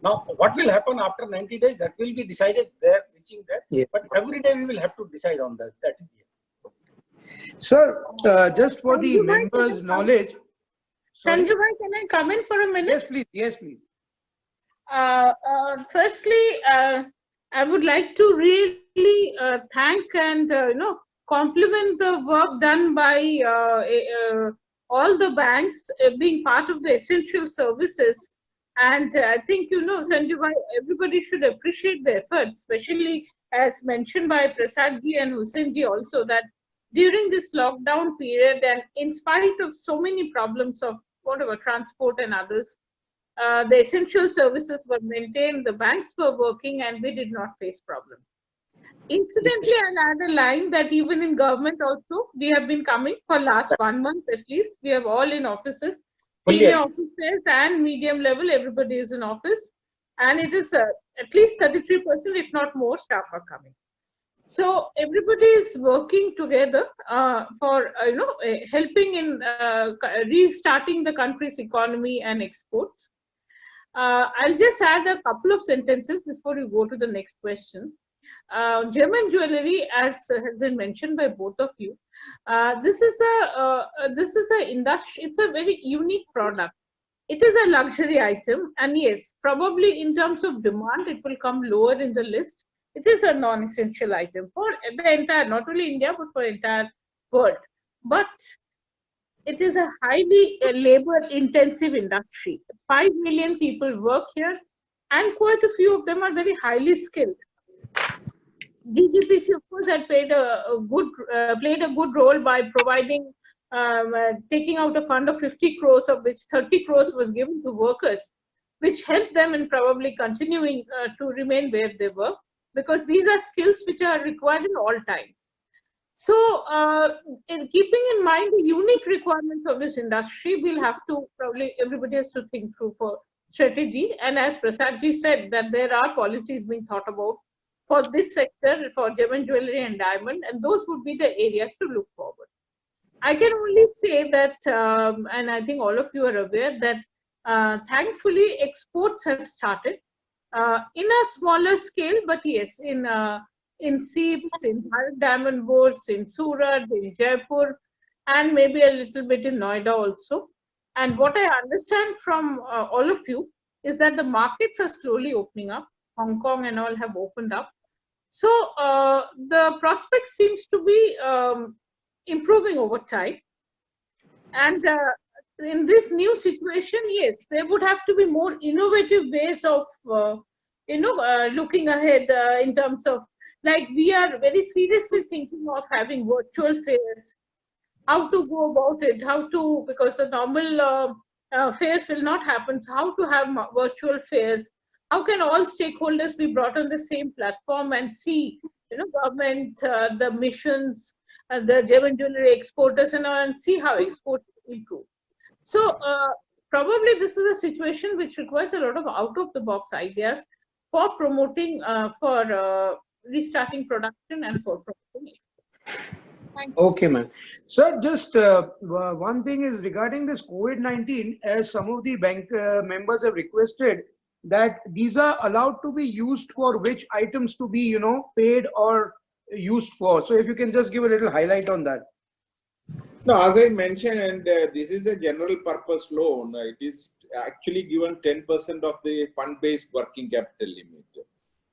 Now, what will happen after 90 days, that will be decided there, reaching there. Yeah. But every day we will have to decide on that. Sir, just for the members' knowledge. Sanju bhai, can I come in for a minute? Yes, please. Yes, please. Firstly, I would like to really thank and compliment the work done by all the banks being part of the essential services. And I think, Sanju bhai, everybody should appreciate the efforts, especially as mentioned by Prasad ji and Hussain ji also, that during this lockdown period and in spite of so many problems of whatever transport and others, the essential services were maintained, the banks were working, and we did not face problems. Incidentally, I'll add a line that even in government also, we have been coming for last 1 month at least. We have all in offices, senior officers and medium level, everybody is in office. And it is at least 33%, if not more, staff are coming. So everybody is working together for helping in restarting the country's economy and exports. I'll just add a couple of sentences before you go to the next question. Gem and jewelry, as has been mentioned by both of you, this is a industry. It's a very unique product. It is a luxury item, and yes, probably in terms of demand, it will come lower in the list. It is a non-essential item for the entire, not only India, but for entire world. But it is a highly labor-intensive industry. 5 million people work here, and quite a few of them are very highly skilled. GGPC, of course, had played a good role by providing, taking out a fund of 50 crores, of which 30 crores was given to workers, which helped them in probably continuing to remain where they were, because these are skills which are required in all times. So, in keeping in mind the unique requirements of this industry, we'll have to probably, everybody has to think through for strategy. And as Prasad ji said, that there are policies being thought about for this sector, for gem and jewelry and diamond, and those would be the areas to look forward. I can only say that, and I think all of you are aware that thankfully exports have started in a smaller scale, but yes, in SEEPs, in Bharat Diamond Bourse, in Surat, in Jaipur, and maybe a little bit in Noida also. And what I understand from all of you is that the markets are slowly opening up. Hong Kong and all have opened up. So the prospect seems to be improving over time. And in this new situation, yes, there would have to be more innovative ways of, looking ahead in terms of, like, we are very seriously thinking of having virtual fairs, how to go about it, how to, because the normal fairs will not happen, so how to have virtual fairs. How can all stakeholders be brought on the same platform and see, government, the missions, the gem and jewelry exporters and all, and see how exports improve. So probably this is a situation which requires a lot of out-of-the-box ideas for promoting, for restarting production and for promoting export. Thank you. Okay, ma'am. Sir, just one thing is regarding this COVID-19, as some of the bank members have requested that these are allowed to be used for which items to be, paid or used for. So if you can just give a little highlight on that. No, as I mentioned, and this is a general purpose loan. It is actually given 10% of the fund-based working capital limit.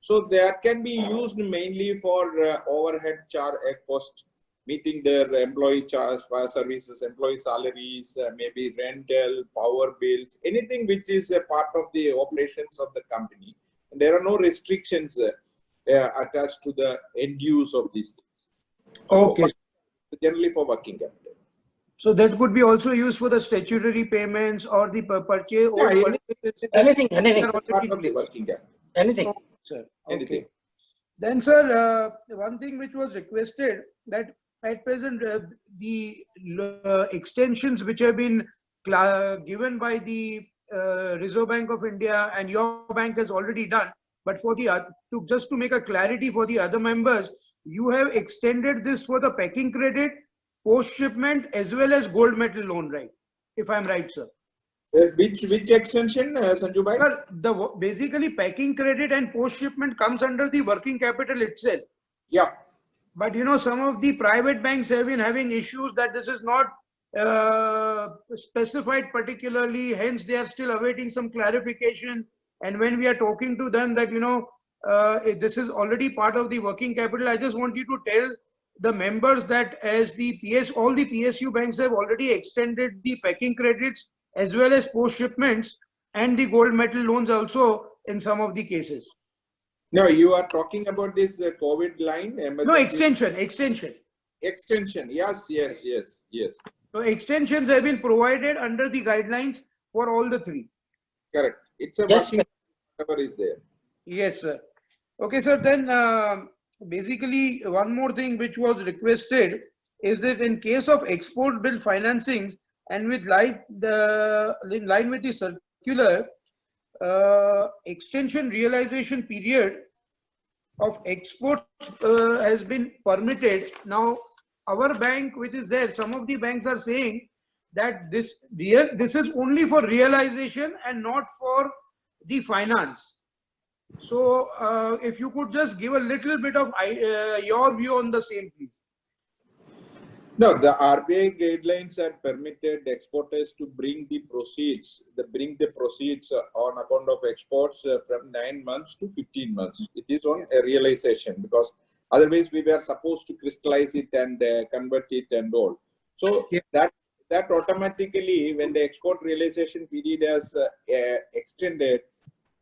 So that can be used mainly for overhead charge cost, meeting their employee charge services, employee salaries, maybe rental, power bills, anything which is a part of the operations of the company. And there are no restrictions attached to the end use of these things. So Okay. Generally for working capital. So that could be also used for the statutory payments or the purchase. Yeah, anything. Part of the working capital. Anything. Okay, sir. Anything. Okay. Then, sir, one thing which was requested that at present the extensions which have been given by the Reserve Bank of India and your bank has already done, but for the just to make a clarity for the other members, you have extended this for the packing credit, post shipment as well as gold metal loan, right? If I'm right, sir. Which extension, Sanju bhai? Sir, basically packing credit and post shipment comes under the working capital itself. Yeah. But some of the private banks have been having issues that this is not specified particularly, hence they are still awaiting some clarification. And when we are talking to them that this is already part of the working capital. I just want you to tell the members that as all the PSU banks have already extended the packing credits as well as post shipments and the gold metal loans also in some of the cases. No, you are talking about this COVID line? No, extension. Extension, yes. So extensions have been provided under the guidelines for all the three. Correct. It's a Yes, working whatever is there. Yes, sir. Okay, sir. Then basically one more thing which was requested is that in case of export bill financing and in line with the circular, extension realization period of exports has been permitted. Now, our bank, which is there, some of the banks are saying that this is only for realization and not for the finance. So, if you could just give a little bit of your view on the same, please. No, the RBI guidelines had permitted exporters to bring the proceeds, on account of exports from 9 months to 15 months. It is on a realization, because otherwise we were supposed to crystallize it and convert it and all. So that automatically, when the export realization period has extended,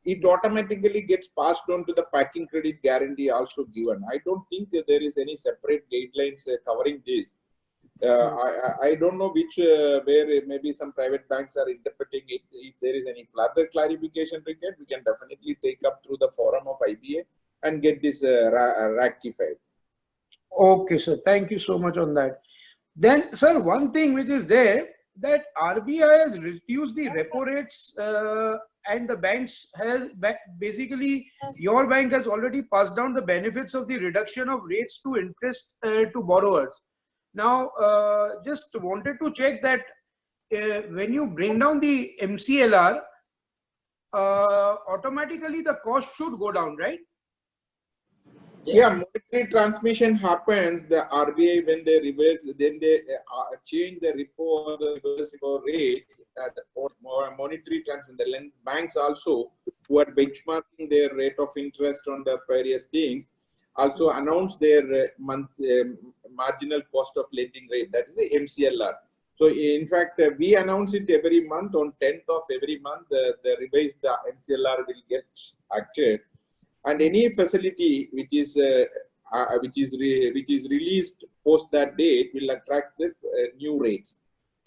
it automatically gets passed on to the packing credit guarantee also given. I don't think that there is any separate guidelines covering this. I don't know where maybe some private banks are interpreting it. If there is any further clarification required, we can definitely take up through the forum of IBA and get this rectified. Okay, sir. Thank you so much on that. Then, sir, one thing which is there, that RBI has reduced the repo rates and the banks basically your bank has already passed down the benefits of the reduction of rates to interest to borrowers. Now, just wanted to check that when you bring down the MCLR, automatically the cost should go down, right? Yeah, monetary transmission happens. The RBI, when they reverse, then they change the repo or the reverse repo rates. Monetary transmission, the banks also, who are benchmarking their rate of interest on the various things, also announce their marginal cost of lending rate, that is the MCLR. So in fact, we announce it every month. On 10th of every month, the revised MCLR will get acted, and any facility which is released post that date will attract the new rates.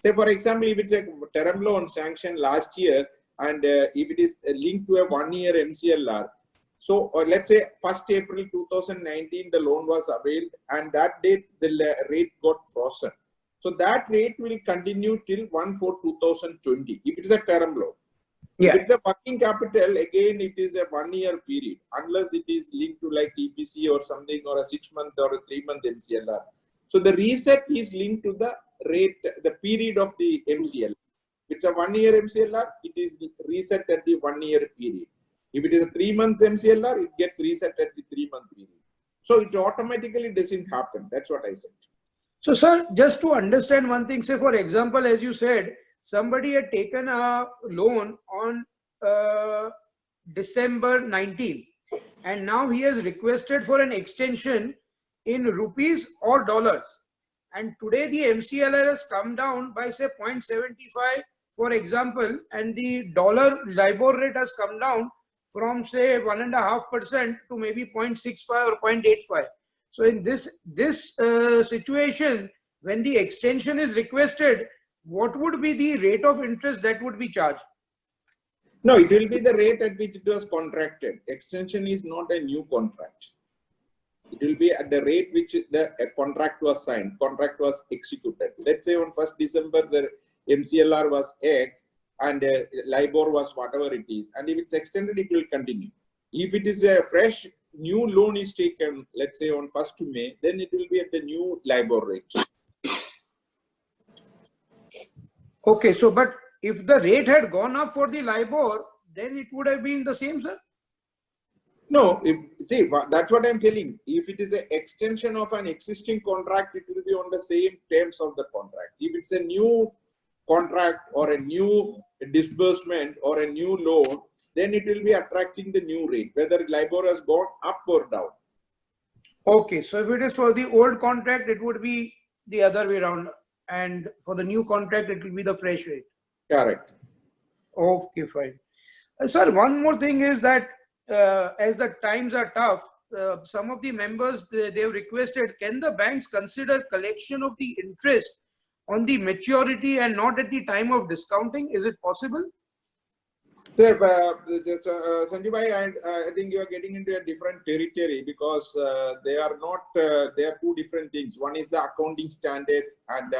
Say for example, if it's a term loan sanctioned last year and if it is linked to a 1-year MCLR, so let's say 1st April 2019 the loan was availed, and that date the rate got frozen. So that rate will continue till 1/4/2020 if it is a term loan. Yeah. If it's a working capital, again it is a 1-year period, unless it is linked to like EPC or something, or a 6-month or a 3-month MCLR. So the reset is linked to the rate, the period of the MCLR. If it's a 1-year MCLR, it is reset at the 1-year period. If it is a 3-month MCLR, it gets reset at the 3-month period. So it automatically doesn't happen. That's what I said. So, sir, just to understand one thing, say for example, as you said, somebody had taken a loan on December 19, and now he has requested for an extension in rupees or dollars. And today the MCLR has come down by say 0.75, for example, and the dollar LIBOR rate has come down from say 1.5% to maybe 0.65 or 0.85. So in this situation, when the extension is requested, what would be the rate of interest that would be charged? No, it will be the rate at which it was contracted. Extension is not a new contract. It will be at the rate which the contract was signed, contract was executed. Let's say on 1st December, the MCLR was X and LIBOR was whatever it is. And if it's extended, it will continue. If it is a fresh new loan is taken, let's say on 1st May, then it will be at the new LIBOR rate. Okay, so but if the rate had gone up for the LIBOR, then it would have been the same, sir? No, see, that's what I'm telling. If it is an extension of an existing contract, it will be on the same terms of the contract. If it's a new contract or a new disbursement or a new loan, then it will be attracting the new rate, whether LIBOR has gone up or down. Okay, so if it is for the old contract, it would be the other way around, and for the new contract, it will be the fresh rate. Correct. Okay, fine. Sir, one more thing is that as the times are tough, some of the members, they have requested, can the banks consider collection of the interest on the maturity and not at the time of discounting? Is it possible? Sir, Sanjay bhai, I think you are getting into a different territory because they are not, they are two different things. One is the accounting standards and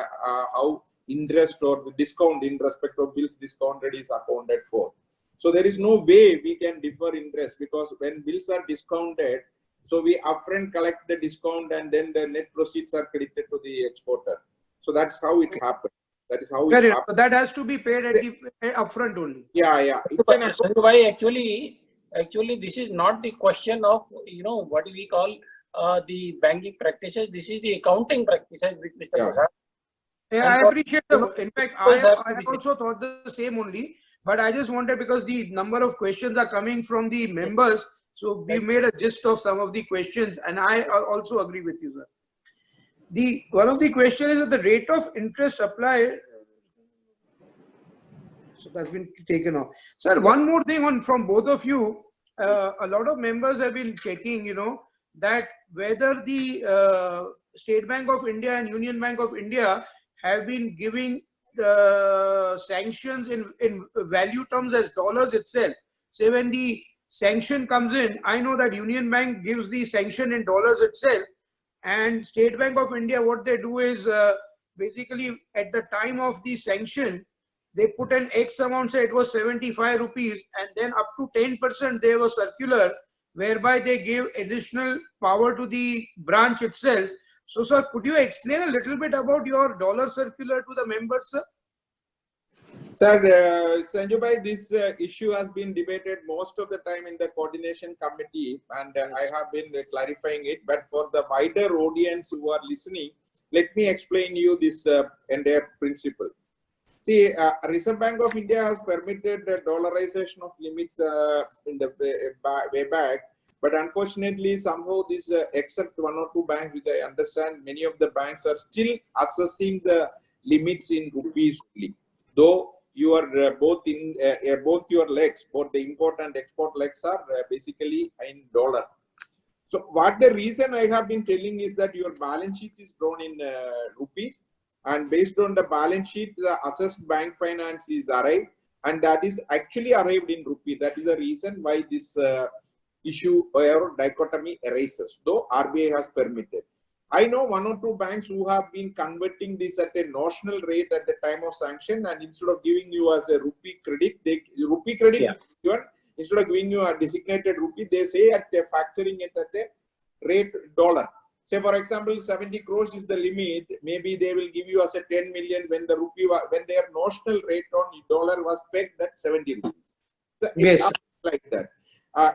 how interest or the discount in respect of bills discounted is accounted for. So there is no way we can defer interest, because when bills are discounted, so we upfront collect the discount and then the net proceeds are credited to the exporter. So that's how it happens. That is how it happens. So that has to be paid at the upfront only. Yeah. It's an Why actually this is not the question of, you know, what we call the banking practices. This is the accounting practices which Mr. Prasad. Yeah, I appreciate the. In fact, I also thought the same only, but I just wanted, because the number of questions are coming from the members, so we made a gist of some of the questions, and I also agree with you, sir. One of the questions is that the rate of interest applied. So that's been taken off. Sir, one more thing from both of you. A lot of members have been checking, you know, that whether the State Bank of India and Union Bank of India have been giving sanctions in value terms as dollars itself. Say when the sanction comes in, I know that Union Bank gives the sanction in dollars itself, and State Bank of India, what they do is basically at the time of the sanction, they put an X amount, say it was 75 rupees, and then up to 10% they were circular, whereby they gave additional power to the branch itself. So, sir, could you explain a little bit about your dollar circular to the members, sir? Sir, Sanjay bhai, this issue has been debated most of the time in the coordination committee, and I have been clarifying it. But for the wider audience who are listening, let me explain you this entire principle. See, Reserve Bank of India has permitted the dollarization of limits in the way back. But unfortunately, somehow this, except one or two banks, which I understand, many of the banks are still assessing the limits in rupees only. Though you are both your legs, both the import and export legs are basically in dollar. So what the reason I have been telling is that your balance sheet is drawn in rupees, and based on the balance sheet, the assessed bank finance is arrived, and that is actually arrived in rupee. That is the reason why this issue or dichotomy arises, though RBI has permitted. I know one or two banks who have been converting this at a notional rate at the time of sanction, and instead of giving you as a rupee credit, instead of giving you a designated rupee, they say at factoring it at a rate dollar. Say for example, 70 crores is the limit. Maybe they will give you as a 10 million when the rupee when their notional rate on dollar was pegged at 70 rupees. So yes, like that.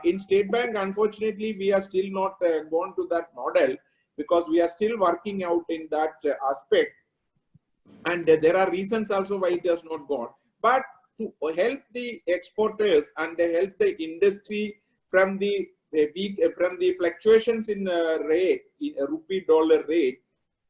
In State Bank, unfortunately, we are still not gone to that model, because we are still working out in that aspect, and there are reasons also why it has not gone. But to help the exporters and help the industry from the fluctuations in rate, in rupee dollar rate,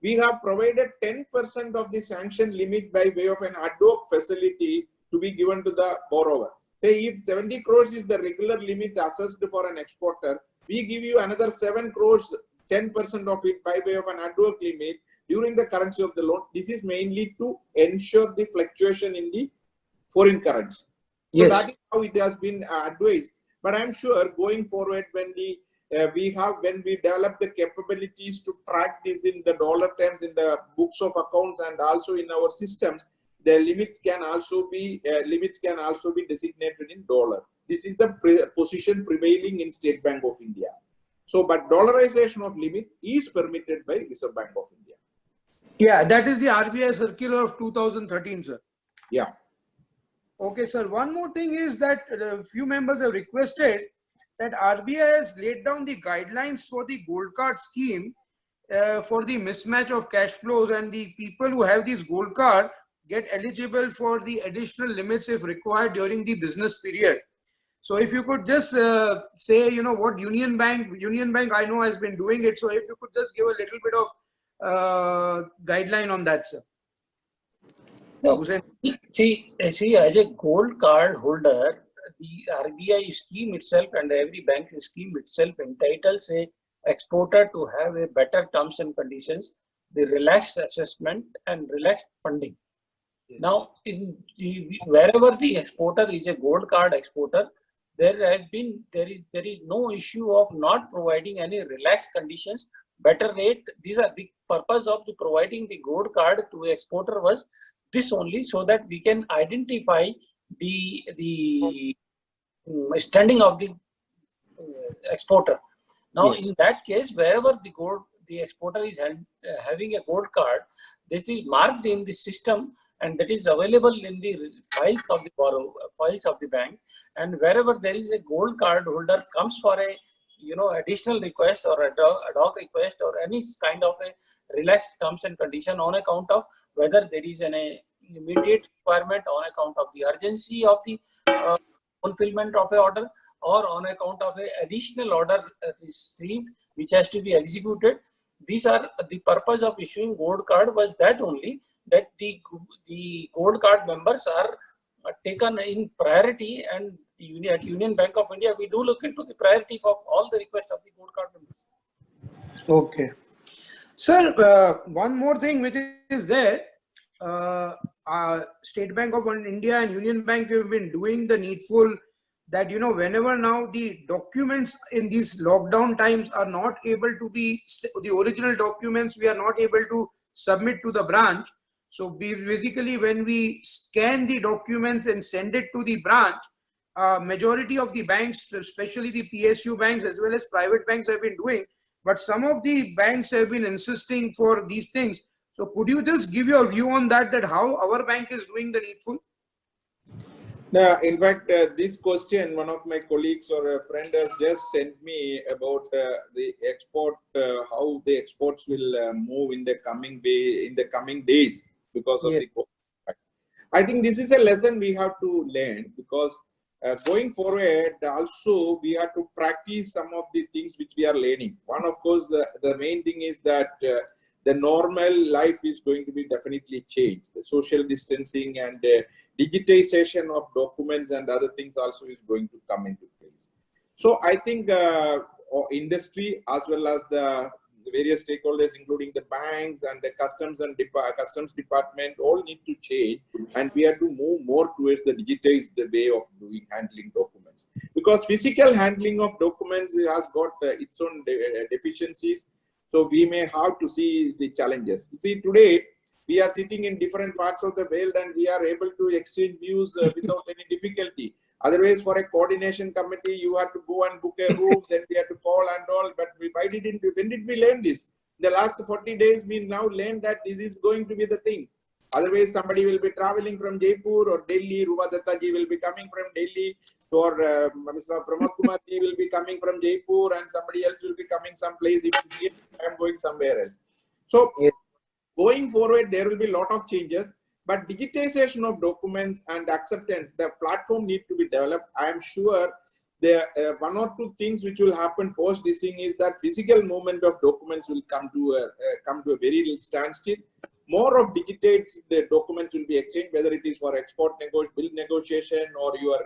we have provided 10% of the sanction limit by way of an ad hoc facility to be given to the borrower. Say if 70 crores is the regular limit assessed for an exporter, we give you another 7 crores, 10% of it by way of an ad hoc limit during the currency of the loan. This is mainly to ensure the fluctuation in the foreign currency. So that is how it has been advised. But I'm sure going forward, when we develop the capabilities to track this in the dollar terms in the books of accounts and also in our systems, the limits can also be designated in dollar. This is the position prevailing in State Bank of India. So, but dollarization of limit is permitted by Reserve Bank of India. Yeah, that is the RBI circular of 2013, sir. Yeah. Okay, sir. One more thing is that a few members have requested that RBI has laid down the guidelines for the gold card scheme for the mismatch of cash flows, and the people who have these gold card get eligible for the additional limits if required during the business period. So if you could just say, what Union Bank I know has been doing it. So if you could just give a little bit of guideline on that, sir. No, Hussain. see, as a gold card holder, the RBI scheme itself and every banking scheme itself entitles a exporter to have a better terms and conditions, the relaxed assessment and relaxed funding. Now, wherever the exporter is a gold card exporter, there is no issue of not providing any relaxed conditions, better rate. These are the purpose of the providing the gold card to exporter was this only, so that we can identify the standing of the exporter. Now, Yes. in that case, wherever the exporter is having a gold card, this is marked in the system and that is available in the files of the bank. And wherever there is a gold card holder comes for a additional request or ad hoc request or any kind of a relaxed terms and condition on account of whether there is an immediate requirement on account of the urgency of the fulfillment of a order, or on account of a additional order received which has to be executed. These are the purpose of issuing gold card was that only, that the gold card members are taken in priority, and at Union Bank of India we do look into the priority of all the requests of the gold card members. Okay. Sir, one more thing which is there, State Bank of India and Union Bank have been doing the needful, that whenever now the documents in these lockdown times are not able to be, the original documents we are not able to submit to the branch. So basically when we scan the documents and send it to the branch, majority of the banks, especially the PSU banks as well as private banks, have been doing, but some of the banks have been insisting for these things. So could you just give your view on that how our bank is doing the needful? Now, in fact, this question, one of my colleagues or a friend has just sent me about the export, how the exports will move in the coming days because of the COVID. I think this is a lesson we have to learn, because going forward, also we have to practice some of the things which we are learning. One, of course, the main thing is that the normal life is going to be definitely changed. The social distancing and digitization of documents and other things also is going to come into place. So I think industry as well as the various stakeholders, including the banks and the customs department, all need to change, and we have to move more towards the digitized way of handling documents, because physical handling of documents has got its own deficiencies. So we may have to see the challenges. See, today we are sitting in different parts of the world and we are able to exchange views without any difficulty. Otherwise, for a coordination committee, you have to go and book a room, then we have to call and all. But when did we learn this? In the last 40 days, we now learned that this is going to be the thing. Otherwise, somebody will be traveling from Jaipur or Delhi. Rupa Datta ji will be coming from Delhi, or Mr. Pramod Kumar ji will be coming from Jaipur, and somebody else will be coming someplace. If I am going somewhere else. So, going forward, there will be a lot of changes. But digitization of documents and acceptance, the platform need to be developed. I am sure there one or two things which will happen post this thing is that physical movement of documents will come to a very standstill. More of digitized the documents will be exchanged, whether it is for export bill negotiation or your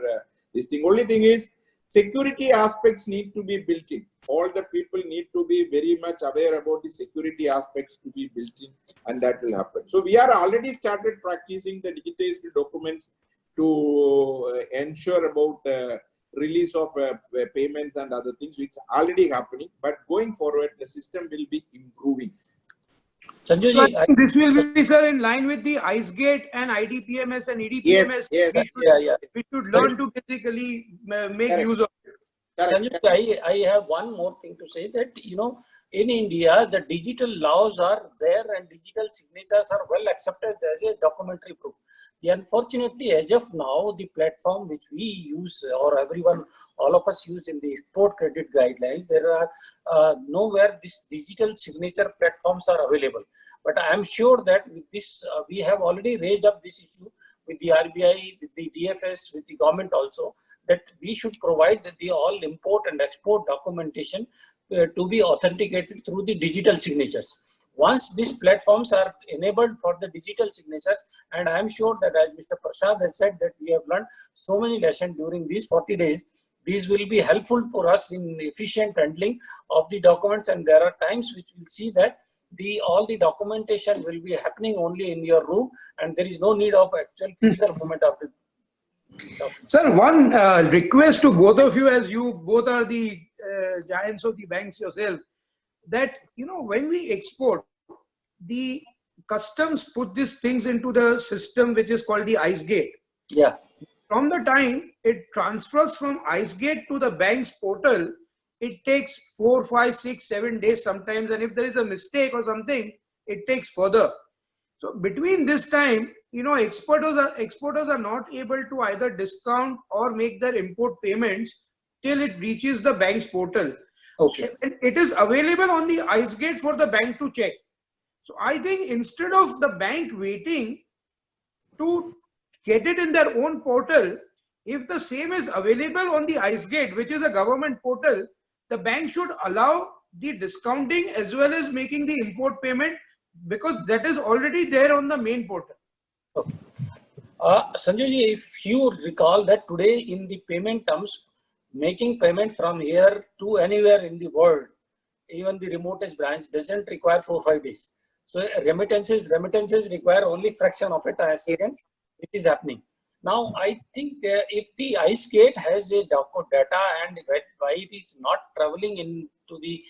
this thing. Only thing is, security aspects need to be built in. All the people need to be very much aware about the security aspects to be built in, and that will happen. So we are already started practicing the digitized documents to ensure about release of payments and other things, which is already happening. But going forward, the system will be improving. Sanju So I ji, think this will be, sir, in line with the IceGate and IDPMS and EDPMS. Yes. We should learn to basically make use of it. Sanju, I have one more thing to say, that in India the digital laws are there and digital signatures are well accepted as a documentary proof. Unfortunately, as of now, the platform which we use, or all of us use in the export credit guidelines, there are nowhere these digital signature platforms are available. But I am sure that with this, we have already raised up this issue with the RBI, with the DFS, with the government also, that we should provide the all import and export documentation to be authenticated through the digital signatures. Once these platforms are enabled for the digital signatures, and I am sure that as Mr. Prasad has said that we have learned so many lessons during these 40 days, these will be helpful for us in efficient handling of the documents, and there are times which we'll see that all the documentation will be happening only in your room and there is no need of actual physical movement of the document. Sir, one request to both of you, as you both are the giants of the banks yourself, that, you know, when we export, the customs put these things into the system which is called the ICE gate. Yeah. From the time it transfers from ICE gate to the bank's portal, it takes 4, 5, 6, 7 days sometimes, and if there is a mistake or something, it takes further. So between this time, you know, exporters are not able to either discount or make their import payments till it reaches the bank's portal. Okay. And it is available on the ICE gate for the bank to check. So I think instead of the bank waiting to get it in their own portal, if the same is available on the ICE gate, which is a government portal, the bank should allow the discounting as well as making the import payment, because that is already there on the main portal. Okay. Sanjay ji, if you recall that today in the payment terms, making payment from here to anywhere in the world, even the remotest branch, doesn't require 4 or 5 days. So remittances require only fraction of a second, which is happening. Now, I think if the ICE gate has a data and why it is not traveling into the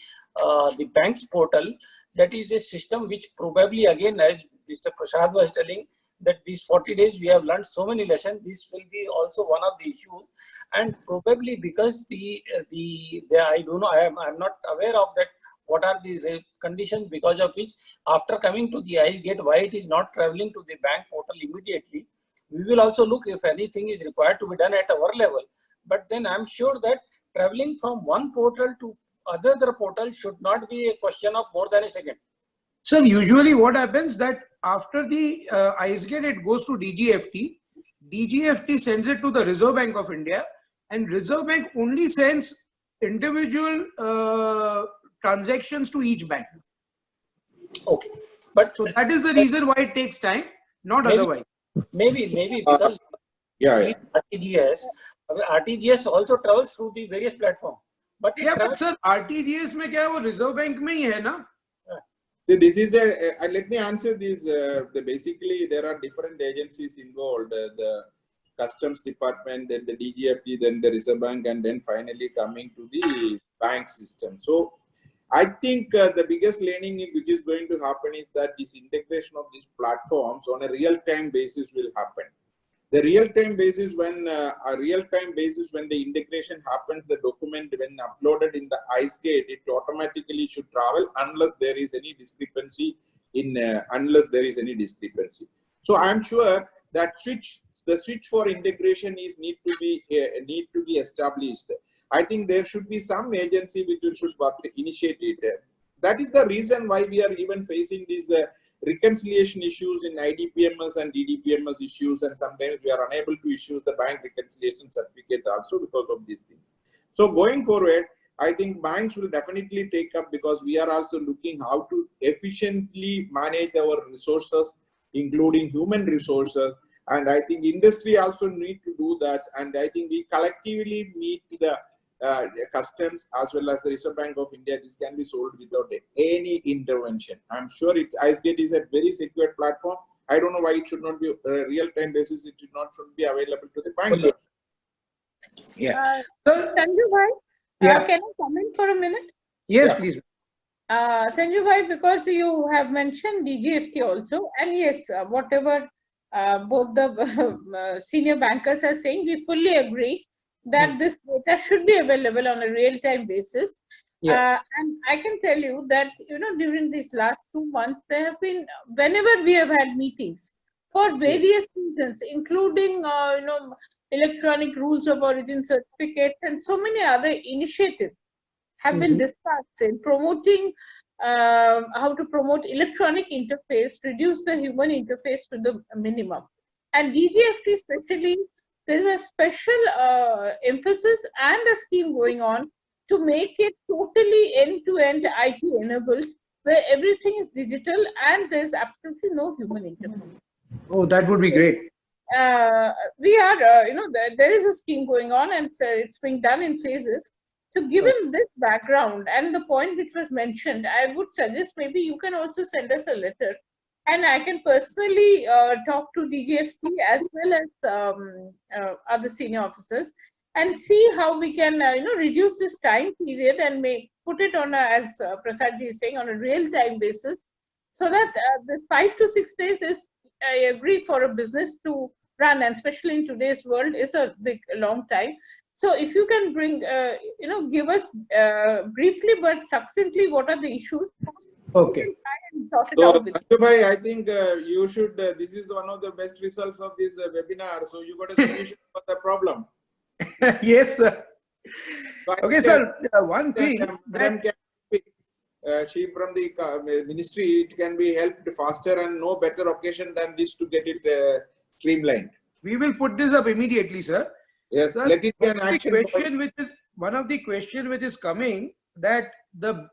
bank's portal, that is a system which probably, again, as Mr. Prasad was telling, that these 40 days we have learned so many lessons. This will be also one of the issues, and probably because I don't know, I'm not aware of that. What are the conditions because of which after coming to the ICE gate, why it is not traveling to the bank portal immediately? We will also look if anything is required to be done at our level. But then I'm sure that traveling from one portal to other portal should not be a question of more than a second. Sir, usually what happens that after the ICE gate, it goes to DGFT. DGFT sends it to the Reserve Bank of India, and Reserve Bank only sends individual transactions to each bank. Okay, but so that is the reason why it takes time, not otherwise. Maybe because RTGS also travels through the various platforms. But but sir, RTGS में क्या है, वो Reserve Bank में ही है ना? So this is let me answer this. Basically, there are different agencies involved: the Customs Department, then the DGFT, then the Reserve Bank, and then finally coming to the bank system. So I think the biggest learning which is going to happen is that this integration of these platforms on a real-time basis will happen. The real-time basis, when the integration happens, the document when uploaded in the ICE gate, it automatically should travel unless there is any discrepancy So I'm sure that the switch for integration need to be established. I think there should be some agency which should initiate it. That is the reason why we are even facing these reconciliation issues in IDPMS and DDPMS issues, and sometimes we are unable to issue the bank reconciliation certificate also because of these things. So going forward, I think banks will definitely take up, because we are also looking how to efficiently manage our resources, including human resources. And I think industry also need to do that. And I think we collectively meet the customs as well as the Reserve Bank of India. This can be solved without any intervention. I'm sure IceGate is a very secure platform. I don't know why it should not be real-time basis. It should be available to the banks. Yeah. Sanju bhai, can I comment for a minute? Yes, please. Sanju bhai, because you have mentioned DGFT also, and yes, whatever both the senior bankers are saying, we fully agree that this data should be available on a real-time basis. And I can tell you that, during these last 2 months, there have been, whenever we have had meetings for various reasons, including, electronic rules of origin certificates and so many other initiatives have been discussed in promoting how to promote electronic interface, reduce the human interface to the minimum. And DGFT especially there's a special emphasis and a scheme going on to make it totally end-to-end IT enabled, where everything is digital and there's absolutely no human intervention. Oh, that would be great. We are, there is a scheme going on, and it's being done in phases. So given this background and the point which was mentioned, I would suggest maybe you can also send us a letter, and I can personally talk to DGFT as well as other senior officers and see how we can reduce this time period and put it on as Prasad ji is saying, on a real-time basis, so that this 5 to 6 days is, I agree, for a business to run, and especially in today's world, is a long time. So if you can bring, give us briefly but succinctly what are the issues. Okay. So, Sanju bhai, I think you should, this is one of the best results of this webinar. So you got a solution for the problem. Yes, sir. But, Okay, sir. One thing. Madam she from the ministry, it can be helped faster, and no better occasion than this to get it streamlined. We will put this up immediately, sir. Yes, Sir, let it be an action. one of the question which is coming, that the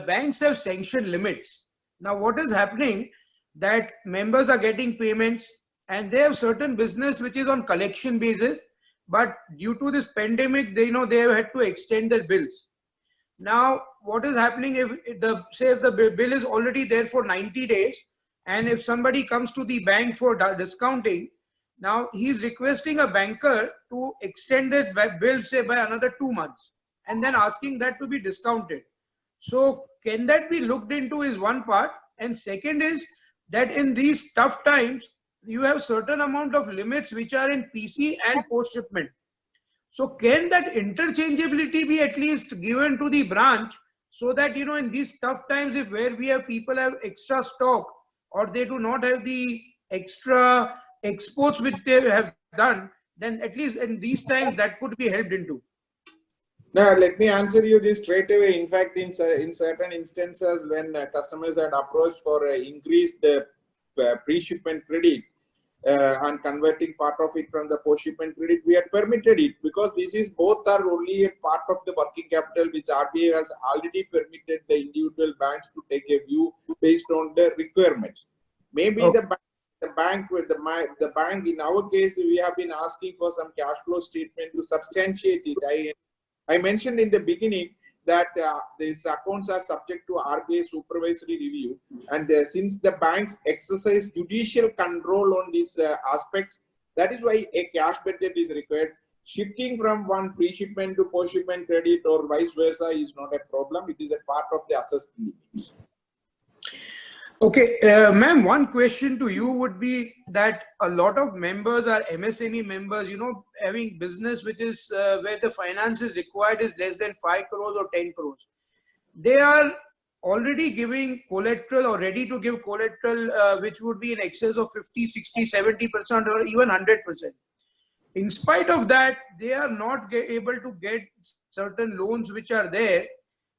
banks have sanctioned limits. Now, what is happening, that members are getting payments and they have certain business which is on collection basis, but due to this pandemic, they have had to extend their bills. Now, what is happening if the bill is already there for 90 days, and if somebody comes to the bank for discounting, now he is requesting a banker to extend that bill, say, by another 2 months, and then asking that to be discounted. So can that be looked into, is one part. And second is that in these tough times, you have certain amount of limits which are in PC and post shipment. So can that interchangeability be at least given to the branch, so that, in these tough times, if where we have people have extra stock, or they do not have the extra exports which they have done, then at least in these times that could be helped into. Now, let me answer you this straight away. In fact, in certain instances, when customers had approached for increased pre-shipment credit and converting part of it from the post-shipment credit, we had permitted it, because this is both are only a part of the working capital which RBI has already permitted the individual banks to take a view based on the requirements. Maybe Okay. the bank, in our case, we have been asking for some cash flow statement to substantiate it. I mentioned in the beginning that these accounts are subject to RBI supervisory review, and since the banks exercise judicial control on these aspects, that is why a cash budget is required. Shifting from one pre-shipment to post-shipment credit or vice versa is not a problem. It is a part of the assessed limits. Okay, ma'am, one question to you would be that a lot of members are MSME members, having business which is where the finance is required is less than 5 crores or 10 crores. They are already giving collateral or ready to give collateral, which would be in excess of 50, 60, 70% or even 100%. In spite of that, they are not able to get certain loans which are there.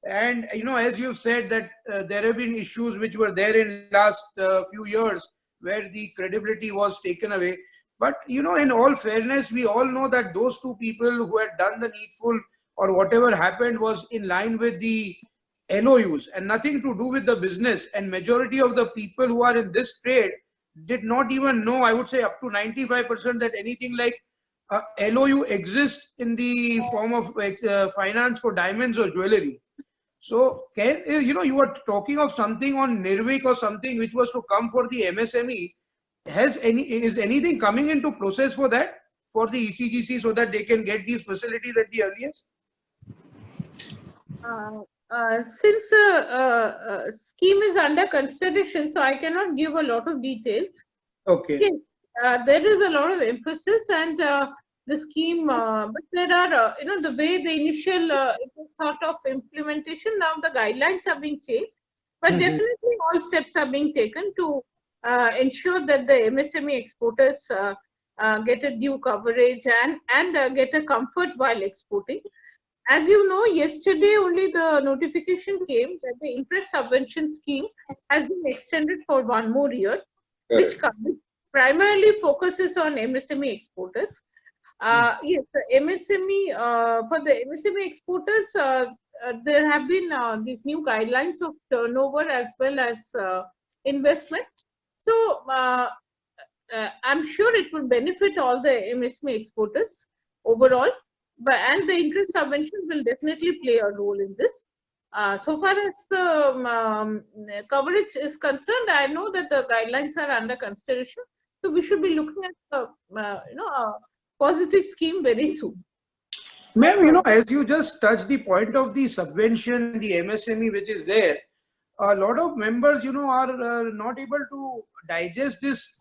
And, as you said that there have been issues which were there in last few years where the credibility was taken away. But, in all fairness, we all know that those two people who had done the needful or whatever happened was in line with the LOUs and nothing to do with the business. And majority of the people who are in this trade did not even know, I would say up to 95%, that anything like LOU exists in the form of finance for diamonds or jewelry. So, you were talking of something on Nirvik or something which was to come for the MSME. Is anything coming into process for that, for the ECGC, so that they can get these facilities at the earliest? Since the scheme is under consideration, so I cannot give a lot of details. Okay. Yes, there is a lot of emphasis, and the scheme, but there are, the way the initial thought of implementation, now the guidelines are being changed, but definitely all steps are being taken to ensure that the MSME exporters get a due coverage and get a comfort while exporting. As you know, yesterday only the notification came that the interest subvention scheme has been extended for 1 more year, which primarily focuses on MSME exporters. Yes, the MSME, for the MSME exporters, there have been these new guidelines of turnover as well as investment. So I'm sure it will benefit all the MSME exporters overall, and the interest subvention will definitely play a role in this. So far as the coverage is concerned, I know that the guidelines are under consideration. So we should be looking at a positive scheme very soon. Ma'am, as you just touched the point of the subvention, the MSME which is there, a lot of members, are not able to digest this.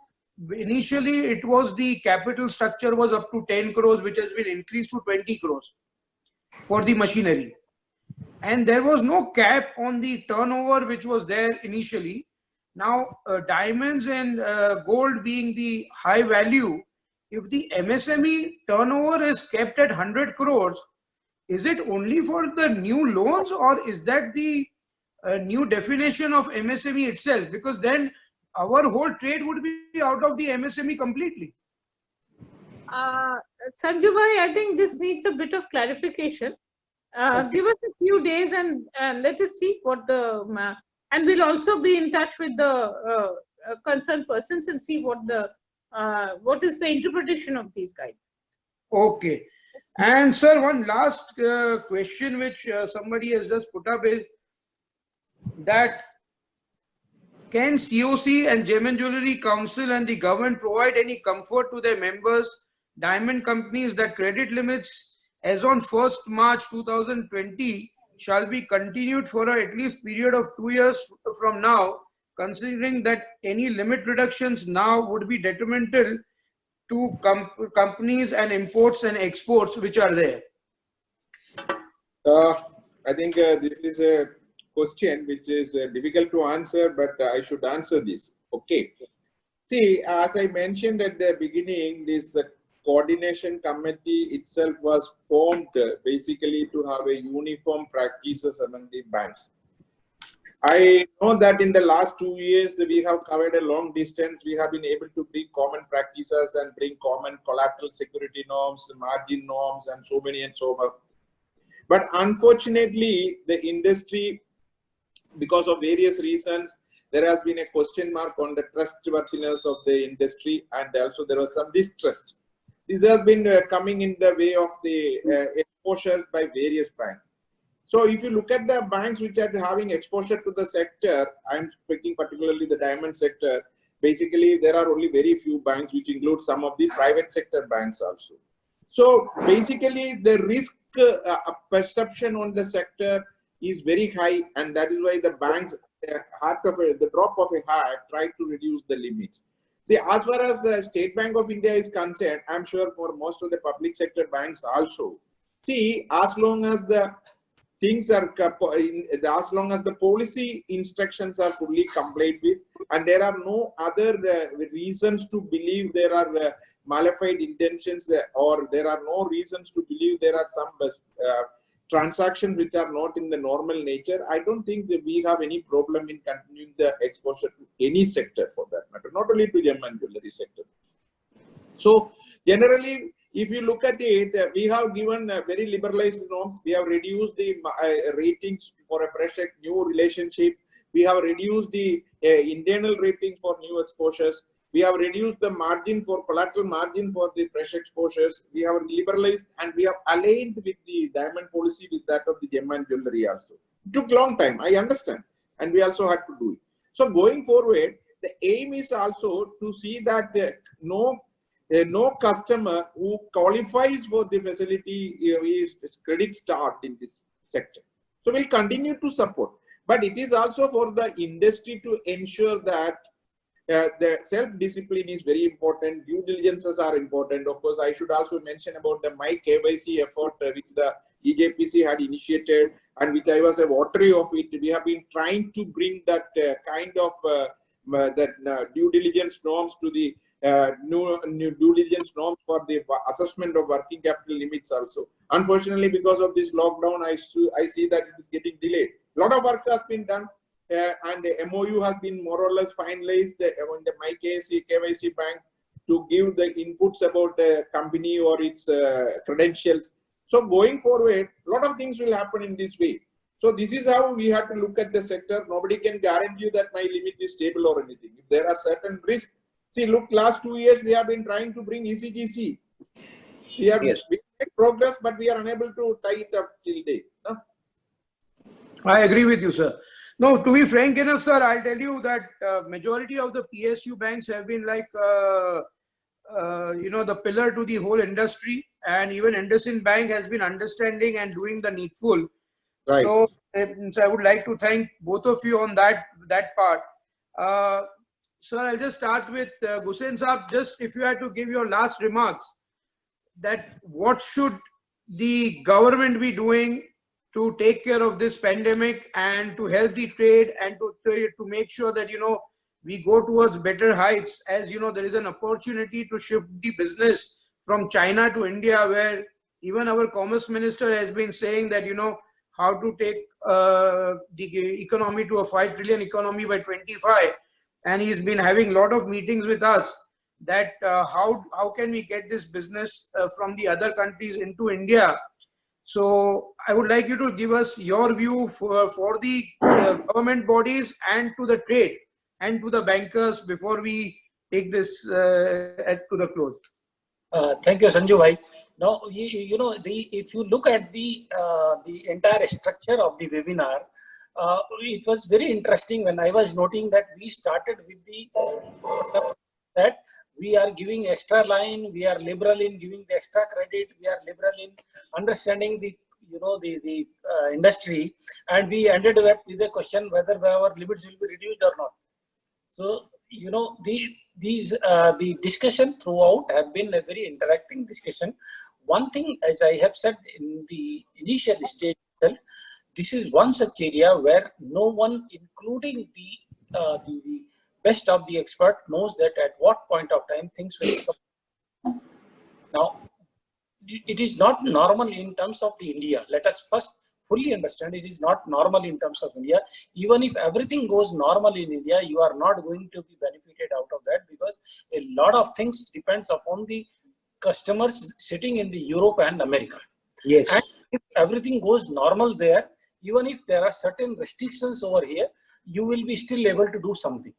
Initially, it was the capital structure was up to 10 crores, which has been increased to 20 crores for the machinery. And there was no cap on the turnover, which was there initially. Now, diamonds and gold being the high value, if the MSME turnover is kept at 100 crores, is it only for the new loans, or is that the new definition of MSME itself? Because then our whole trade would be out of the MSME completely. Sanju bhai, I think this needs a bit of clarification. Give us a few days and let us see what the and we'll also be in touch with the concerned persons and see what is the interpretation of these guidelines. Okay. And sir, one last question which somebody has just put up is that can COC and Gem and Jewellery Council and the government provide any comfort to their members, diamond companies, that credit limits as on 1st March 2020 shall be continued for at least period of 2 years from now, considering that any limit reductions now would be detrimental to companies and imports and exports which are there? I think this is a question which is difficult to answer, but I should answer this. Okay. See, as I mentioned at the beginning, this coordination committee itself was formed basically to have a uniform practices among the banks. I know that in the last 2 years, we have covered a long distance. We have been able to bring common practices and bring common collateral security norms, margin norms, and so many and so much. But unfortunately, the industry, because of various reasons, there has been a question mark on the trustworthiness of the industry, and also there was some distrust. This has been coming in the way of the exposures by various banks. So if you look at the banks which are having exposure to the sector, I'm speaking particularly the diamond sector, basically there are only very few banks, which include some of the private sector banks also. So basically the risk perception on the sector is very high, and that is why the banks, the drop of a hat, try to reduce the limits. See, as far as the State Bank of India is concerned, I'm sure for most of the public sector banks also, see, as long as the things are, as long as the policy instructions are fully complied with, and there are no other reasons to believe there are malified intentions, or there are no reasons to believe there are some transactions which are not in the normal nature, I don't think that we have any problem in continuing the exposure to any sector for that matter, not only to gem and jewelry sector. So generally, if you look at it, we have given very liberalized norms. We have reduced the ratings for a fresh new relationship. We have reduced the internal rating for new exposures. We have reduced the margin for collateral margin for the fresh exposures. We have liberalized, and we have aligned with the diamond policy with that of the gem and jewelry also. It took long time, I understand, and we also had to do it. So going forward, the aim is also to see that no customer who qualifies for the facility is credit starved in this sector. So we'll continue to support, but it is also for the industry to ensure that the self-discipline is very important. Due diligences are important. Of course, I should also mention about the My KYC effort which the EJPC had initiated, and which I was a votary of it. We have been trying to bring that kind of due diligence norms to the new due diligence norms for the assessment of working capital limits also. Unfortunately, because of this lockdown, I see that it is getting delayed. A lot of work has been done. And the MOU has been more or less finalized in the My KYC Bank. to give the inputs about the company or its credentials. So going forward, a lot of things will happen in this way. So this is how we have to look at the sector. Nobody can guarantee you that my limit is stable or anything. If there are certain risks, see, look, last 2 years we have been trying to bring ECGC. We have made progress, but we are unable to tie it up till date. No? I agree with you, sir. No, to be frank enough, sir, I'll tell you that majority of the PSU banks have been like, the pillar to the whole industry, and even IndusInd Bank has been understanding and doing the needful. Right. So I would like to thank both of you on that part. Sir, I'll just start with Gusen Saab. Just if you had to give your last remarks, that what should the government be doing to take care of this pandemic and to help the trade and to make sure that, we go towards better heights, as there is an opportunity to shift the business from China to India, where even our commerce minister has been saying that, how to take the economy to a 5 trillion economy by 25. And he's been having a lot of meetings with us that how can we get this business from the other countries into India. So I would like you to give us your view for the government bodies and to the trade and to the bankers before we take this to the close. Thank you, Sanju bhai. Now, if you look at the entire structure of the webinar, it was very interesting when I was noting that we started with that we are giving extra line, we are liberal in giving the extra credit, we are liberal in understanding the industry, and we ended up with the question whether our limits will be reduced or not. So the discussion throughout have been a very interacting discussion. One thing, as I have said in the initial stage, this is one such area where no one, including the best of the expert, knows that at what point of time things will come. Now, it is not normal in terms of the India. Let us first fully understand it is not normal in terms of India. Even if everything goes normal in India, you are not going to be benefited out of that, because a lot of things depends upon the customers sitting in the Europe and America. Yes. And if everything goes normal there, even if there are certain restrictions over here, you will be still able to do something.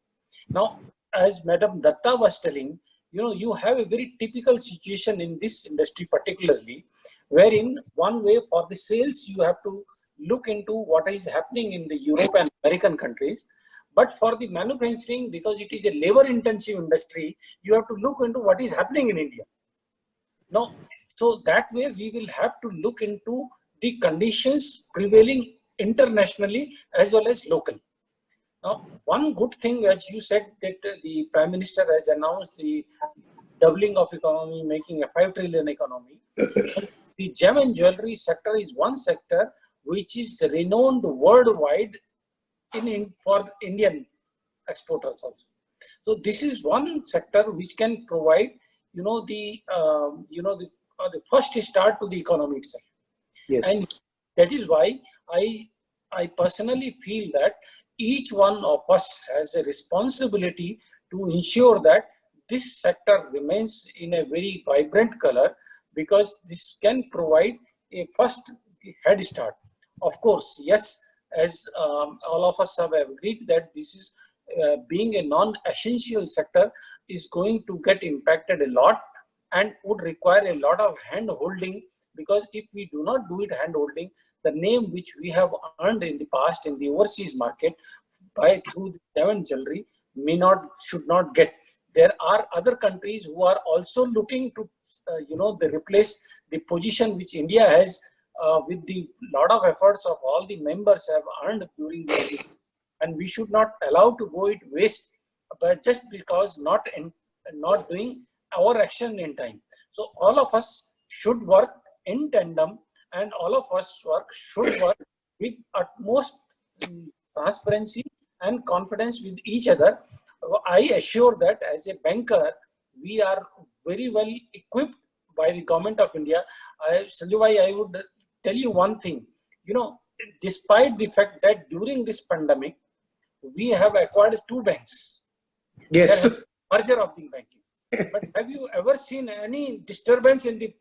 Now, as Madam Datta was telling, you have a very typical situation in this industry particularly, wherein one way for the sales, you have to look into what is happening in the Europe and American countries. But for the manufacturing, because it is a labor intensive industry, you have to look into what is happening in India. Now, so that way we will have to look into the conditions prevailing internationally as well as locally. Now, one good thing, as you said, that the Prime Minister has announced the doubling of economy, making a 5 trillion economy. The gem and jewelry sector is one sector which is renowned worldwide for Indian exporters also. So this is one sector which can provide, the first start to the economy itself. Yes. And that is why I personally feel that each one of us has a responsibility to ensure that this sector remains in a very vibrant color, because this can provide a first head start. Of course, yes, as all of us have agreed that this is being a non-essential sector is going to get impacted a lot and would require a lot of hand holding, because if we do not do it hand holding, the name which we have earned in the past in the overseas market through the gem and jewelry should not get. There are other countries who are also looking to they replace the position which India has with the lot of efforts of all the members have earned during the year. And we should not allow to go it waste, but just because not doing our action in time. So all of us should work in tandem, and all of us should work with utmost transparency and confidence with each other. I assure that as a banker, we are very well equipped by the government of India. Sanju bhai, I would tell you one thing, despite the fact that during this pandemic, we have acquired 2 banks. Yes. Merger of the banking. But have you ever seen any disturbance in the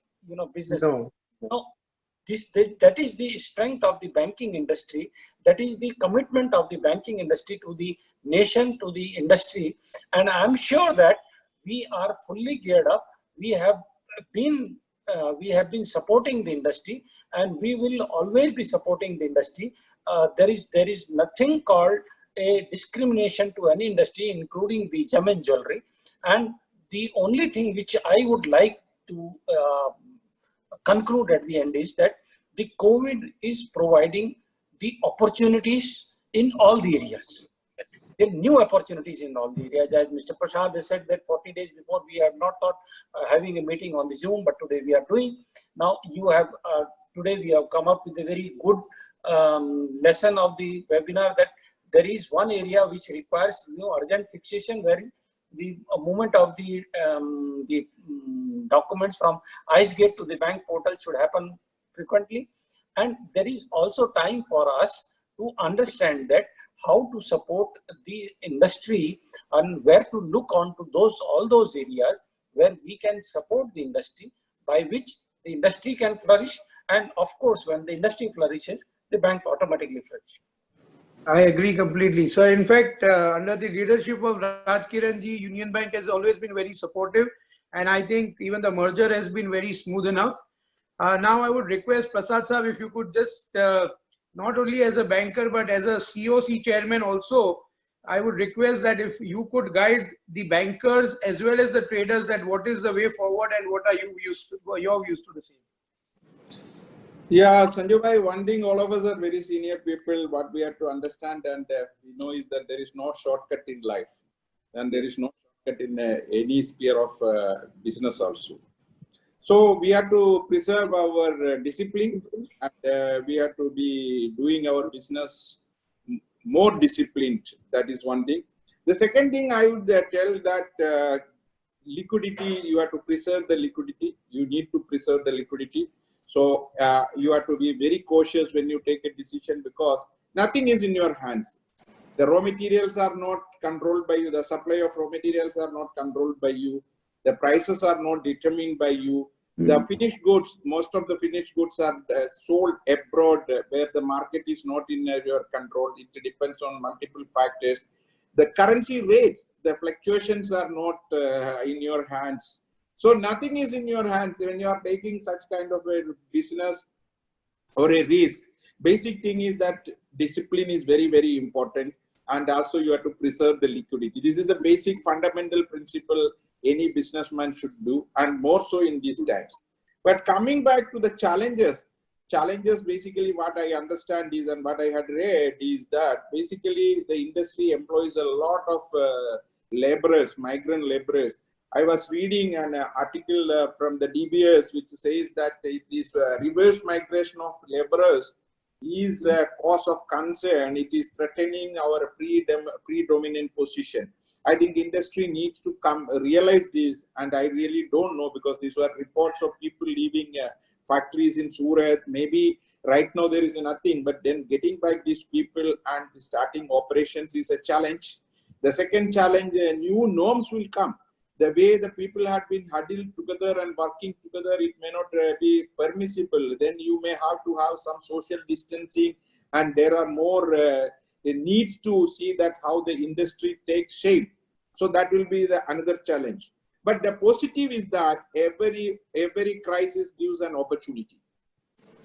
business? No. No. That is the strength of the banking industry. That is the commitment of the banking industry to the nation, to the industry. And I'm sure that we are fully geared up. We have been supporting the industry, and we will always be supporting the industry. There is nothing called a discrimination to any industry, including the gem and jewelry. And the only thing which I would like to conclude at the end is that the COVID is providing the opportunities in all the areas. There are new opportunities in all the areas. As Mr. Prasad has said that 40 days before we have not thought having a meeting on the Zoom, but today we are doing. Now you have today we have come up with a very good lesson of the webinar, that there is one area which requires urgent fixation, where the movement of the documents from IceGate to the bank portal should happen frequently. And there is also time for us to understand that how to support the industry and where to look on to all those areas where we can support the industry, by which the industry can flourish. And of course, when the industry flourishes, the bank automatically flourishes. I agree completely. So in fact, under the leadership of Raj Kiran ji, Union Bank has always been very supportive. And I think even the merger has been very smooth enough. Now I would request Prasad Saab, if you could just, not only as a banker, but as a COC chairman also, I would request that if you could guide the bankers as well as the traders, that what is the way forward and what are your views to the same. Yeah, Sanjay bhai, one thing, all of us are very senior people. What we have to understand and we know is that there is no shortcut in life, and there is no shortcut in any sphere of business also. So we have to preserve our discipline, and we have to be doing our business more disciplined. That is one thing. The second thing I would tell that liquidity, you have to preserve the liquidity. You need to preserve the liquidity. So you have to be very cautious when you take a decision, because nothing is in your hands. The raw materials are not controlled by you. The supply of raw materials are not controlled by you. The prices are not determined by you. The finished goods, most of the finished goods are sold abroad, where the market is not in your control. It depends on multiple factors. The currency rates, the fluctuations are not in your hands. So nothing is in your hands when you are taking such kind of a business or a risk. Basic thing is that discipline is very, very important. And also you have to preserve the liquidity. This is the basic fundamental principle any businessman should do, and more so in these times. But coming back to the challenges basically what I understand is, and what I had read is that basically the industry employs a lot of laborers, migrant laborers. I was reading an article from the DBS which says that this reverse migration of laborers is a cause of concern. It is threatening our predominant position. I think industry needs to realize this, and I really don't know, because these were reports of people leaving factories in Surat. Maybe right now there is nothing, but then getting back these people and starting operations is a challenge. The second challenge, new norms will come. The way the people had been huddled together and working together, it may not be permissible. Then you may have to have some social distancing, and there are more needs to see that how the industry takes shape. So that will be another challenge. But the positive is that every crisis gives an opportunity.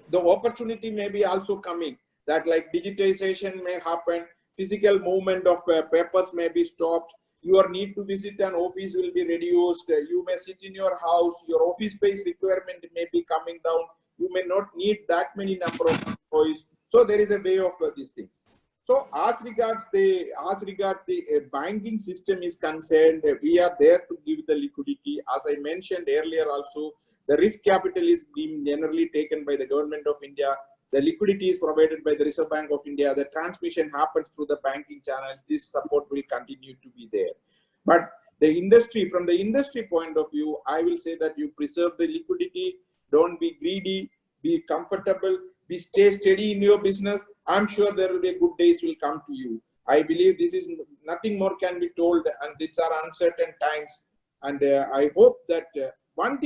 The opportunity may be also coming, that like digitization may happen, physical movement of papers may be stopped, your need to visit an office will be reduced, you may sit in your house, your office space requirement may be coming down, you may not need that many number of employees. So there is a way of these things. So as regards the banking system is concerned, we are there to give the liquidity. As I mentioned earlier also, the risk capital is being generally taken by the government of India. The liquidity is provided by the Reserve Bank of India. The transmission happens through the banking channels. This support will continue to be there. But the industry, from the industry point of view, I will say that you preserve the liquidity, don't be greedy, be comfortable, stay steady in your business. I'm sure there will be good days will come to you. I believe this is nothing more can be told, and these are uncertain times. And I hope that one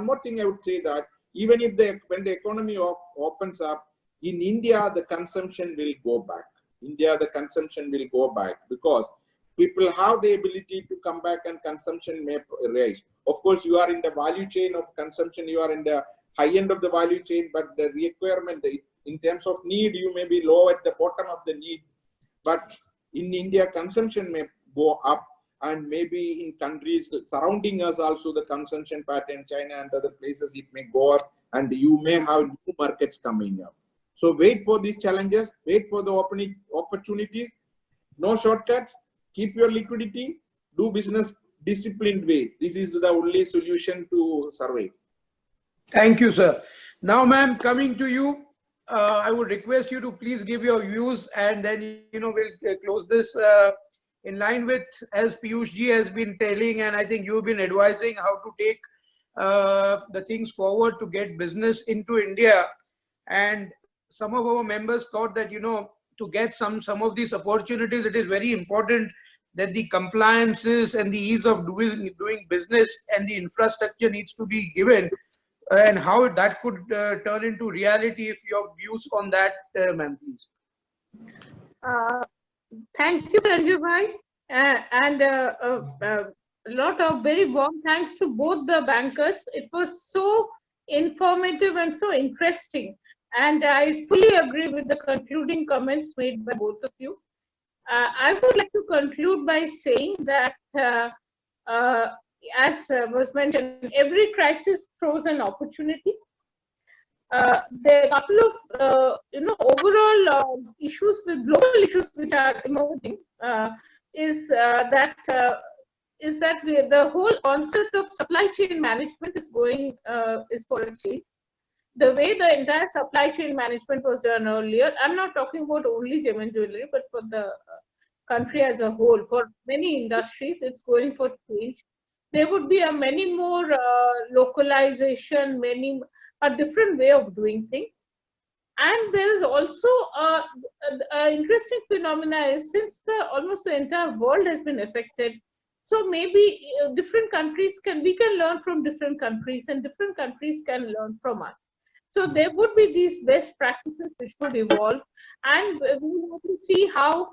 more thing I would say that even if when the economy opens up, in India, the consumption will go back. The consumption will go back because people have the ability to come back and consumption may rise. Of course, you are in the value chain of consumption, you are in the high end of the value chain, but the requirement in terms of need, you may be low at the bottom of the need. But in India, consumption may go up, and maybe in countries surrounding us also the consumption pattern, China and other places, it may go up, and you may have new markets coming up. So wait for these challenges, wait for the opening opportunities, no shortcuts, keep your liquidity, do business disciplined way. This is the only solution to survive. Thank you, sir. Now, ma'am, coming to you, I would request you to please give your views, and then, we'll close this in line with, as Piyush ji has been telling, and I think you've been advising how to take the things forward to get business into India. And some of our members thought that, to get some of these opportunities, it is very important that the compliances and the ease of doing business and the infrastructure needs to be given, and how that could turn into reality. If your views on that, ma'am, please. Thank you, Sanjay bhai, and a lot of very warm thanks to both the bankers. It was so informative and so interesting, and I fully agree with the concluding comments made by both of you. I would like to conclude by saying that, as was mentioned, every crisis throws an opportunity. There are a couple of overall issues, with global issues which are emerging, is that the whole concept of supply chain management is for a change. The way the entire supply chain management was done earlier, I'm not talking about only gem and jewelry, but for the country as a whole, for many industries, it's going for change. There would be many more localization, a different way of doing things. And there is also an interesting phenomena is, since almost the entire world has been affected, so maybe different countries we can learn from different countries, and different countries can learn from us. So there would be these best practices which would evolve, and we have to see how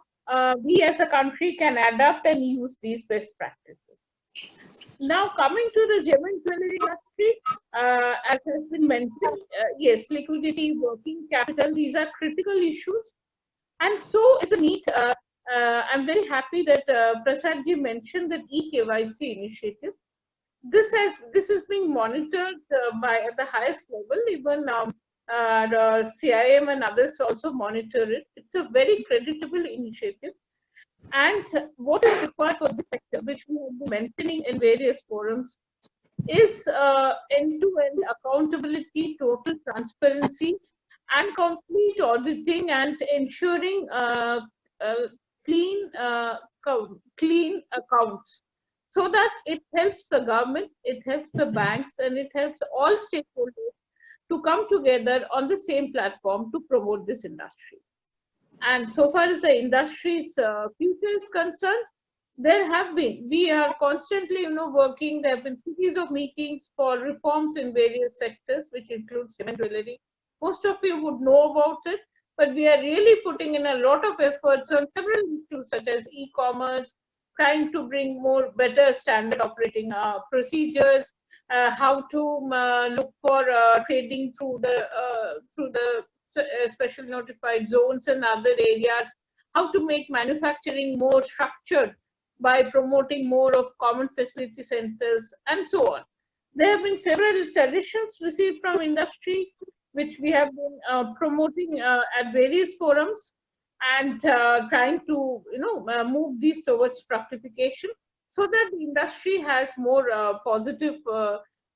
we as a country can adapt and use these best practices. Now, coming to the gem and jewelry industry, as has been mentioned, yes, liquidity, working capital, these are critical issues. And so is the need. I'm very happy that Prasad ji mentioned that eKYC initiative. This is being monitored at the highest level. Even the CIM and others also monitor it. It's a very creditable initiative. And what is required for this sector, which we have been mentioning in various forums, is end-to-end accountability, total transparency, and complete auditing, and ensuring clean accounts, so that it helps the government, it helps the banks, and it helps all stakeholders to come together on the same platform to promote this industry. And so far as the industry's future is concerned, we are constantly, working. There have been series of meetings for reforms in various sectors, which includes gem and jewelry. Most of you would know about it, but we are really putting in a lot of efforts on several issues, such as e-commerce, trying to bring better standard operating procedures, how to look for trading through the special notified zones and other areas, how to make manufacturing more structured by promoting more of common facility centers, and so on. There have been several suggestions received from industry, which we have been promoting at various forums, and trying to move these towards fructification, so that the industry has more positive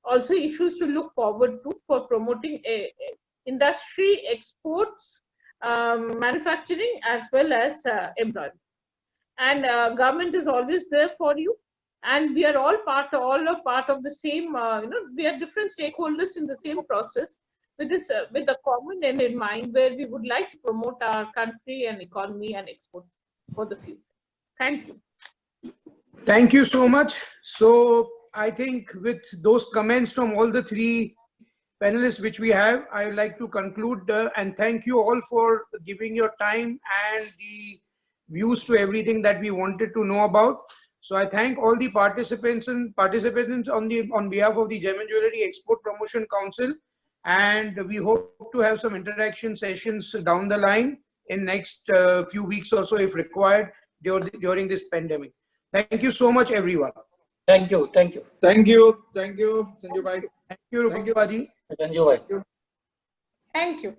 also issues to look forward to for promoting industry, exports, manufacturing, as well as employment. And government is always there for you, and we are all part of the same. We are different stakeholders in the same process, with a common end in mind, where we would like to promote our country and economy and exports for the future. Thank you. Thank you so much. So I think with those comments from all the three panelists which we have, I would like to conclude and thank you all for giving your time and the views to everything that we wanted to know about. So I thank all the participants on behalf of the Gem and Jewelry Export Promotion Council, and we hope to have some interaction sessions down the line in next few weeks or so if required during this pandemic. Thank you so much, everyone. Thank you. Thank you. Thank you. Thank you, Sanjay bhai. Thank you, Thank you. Rupaji. Sanju bhai. Thank you.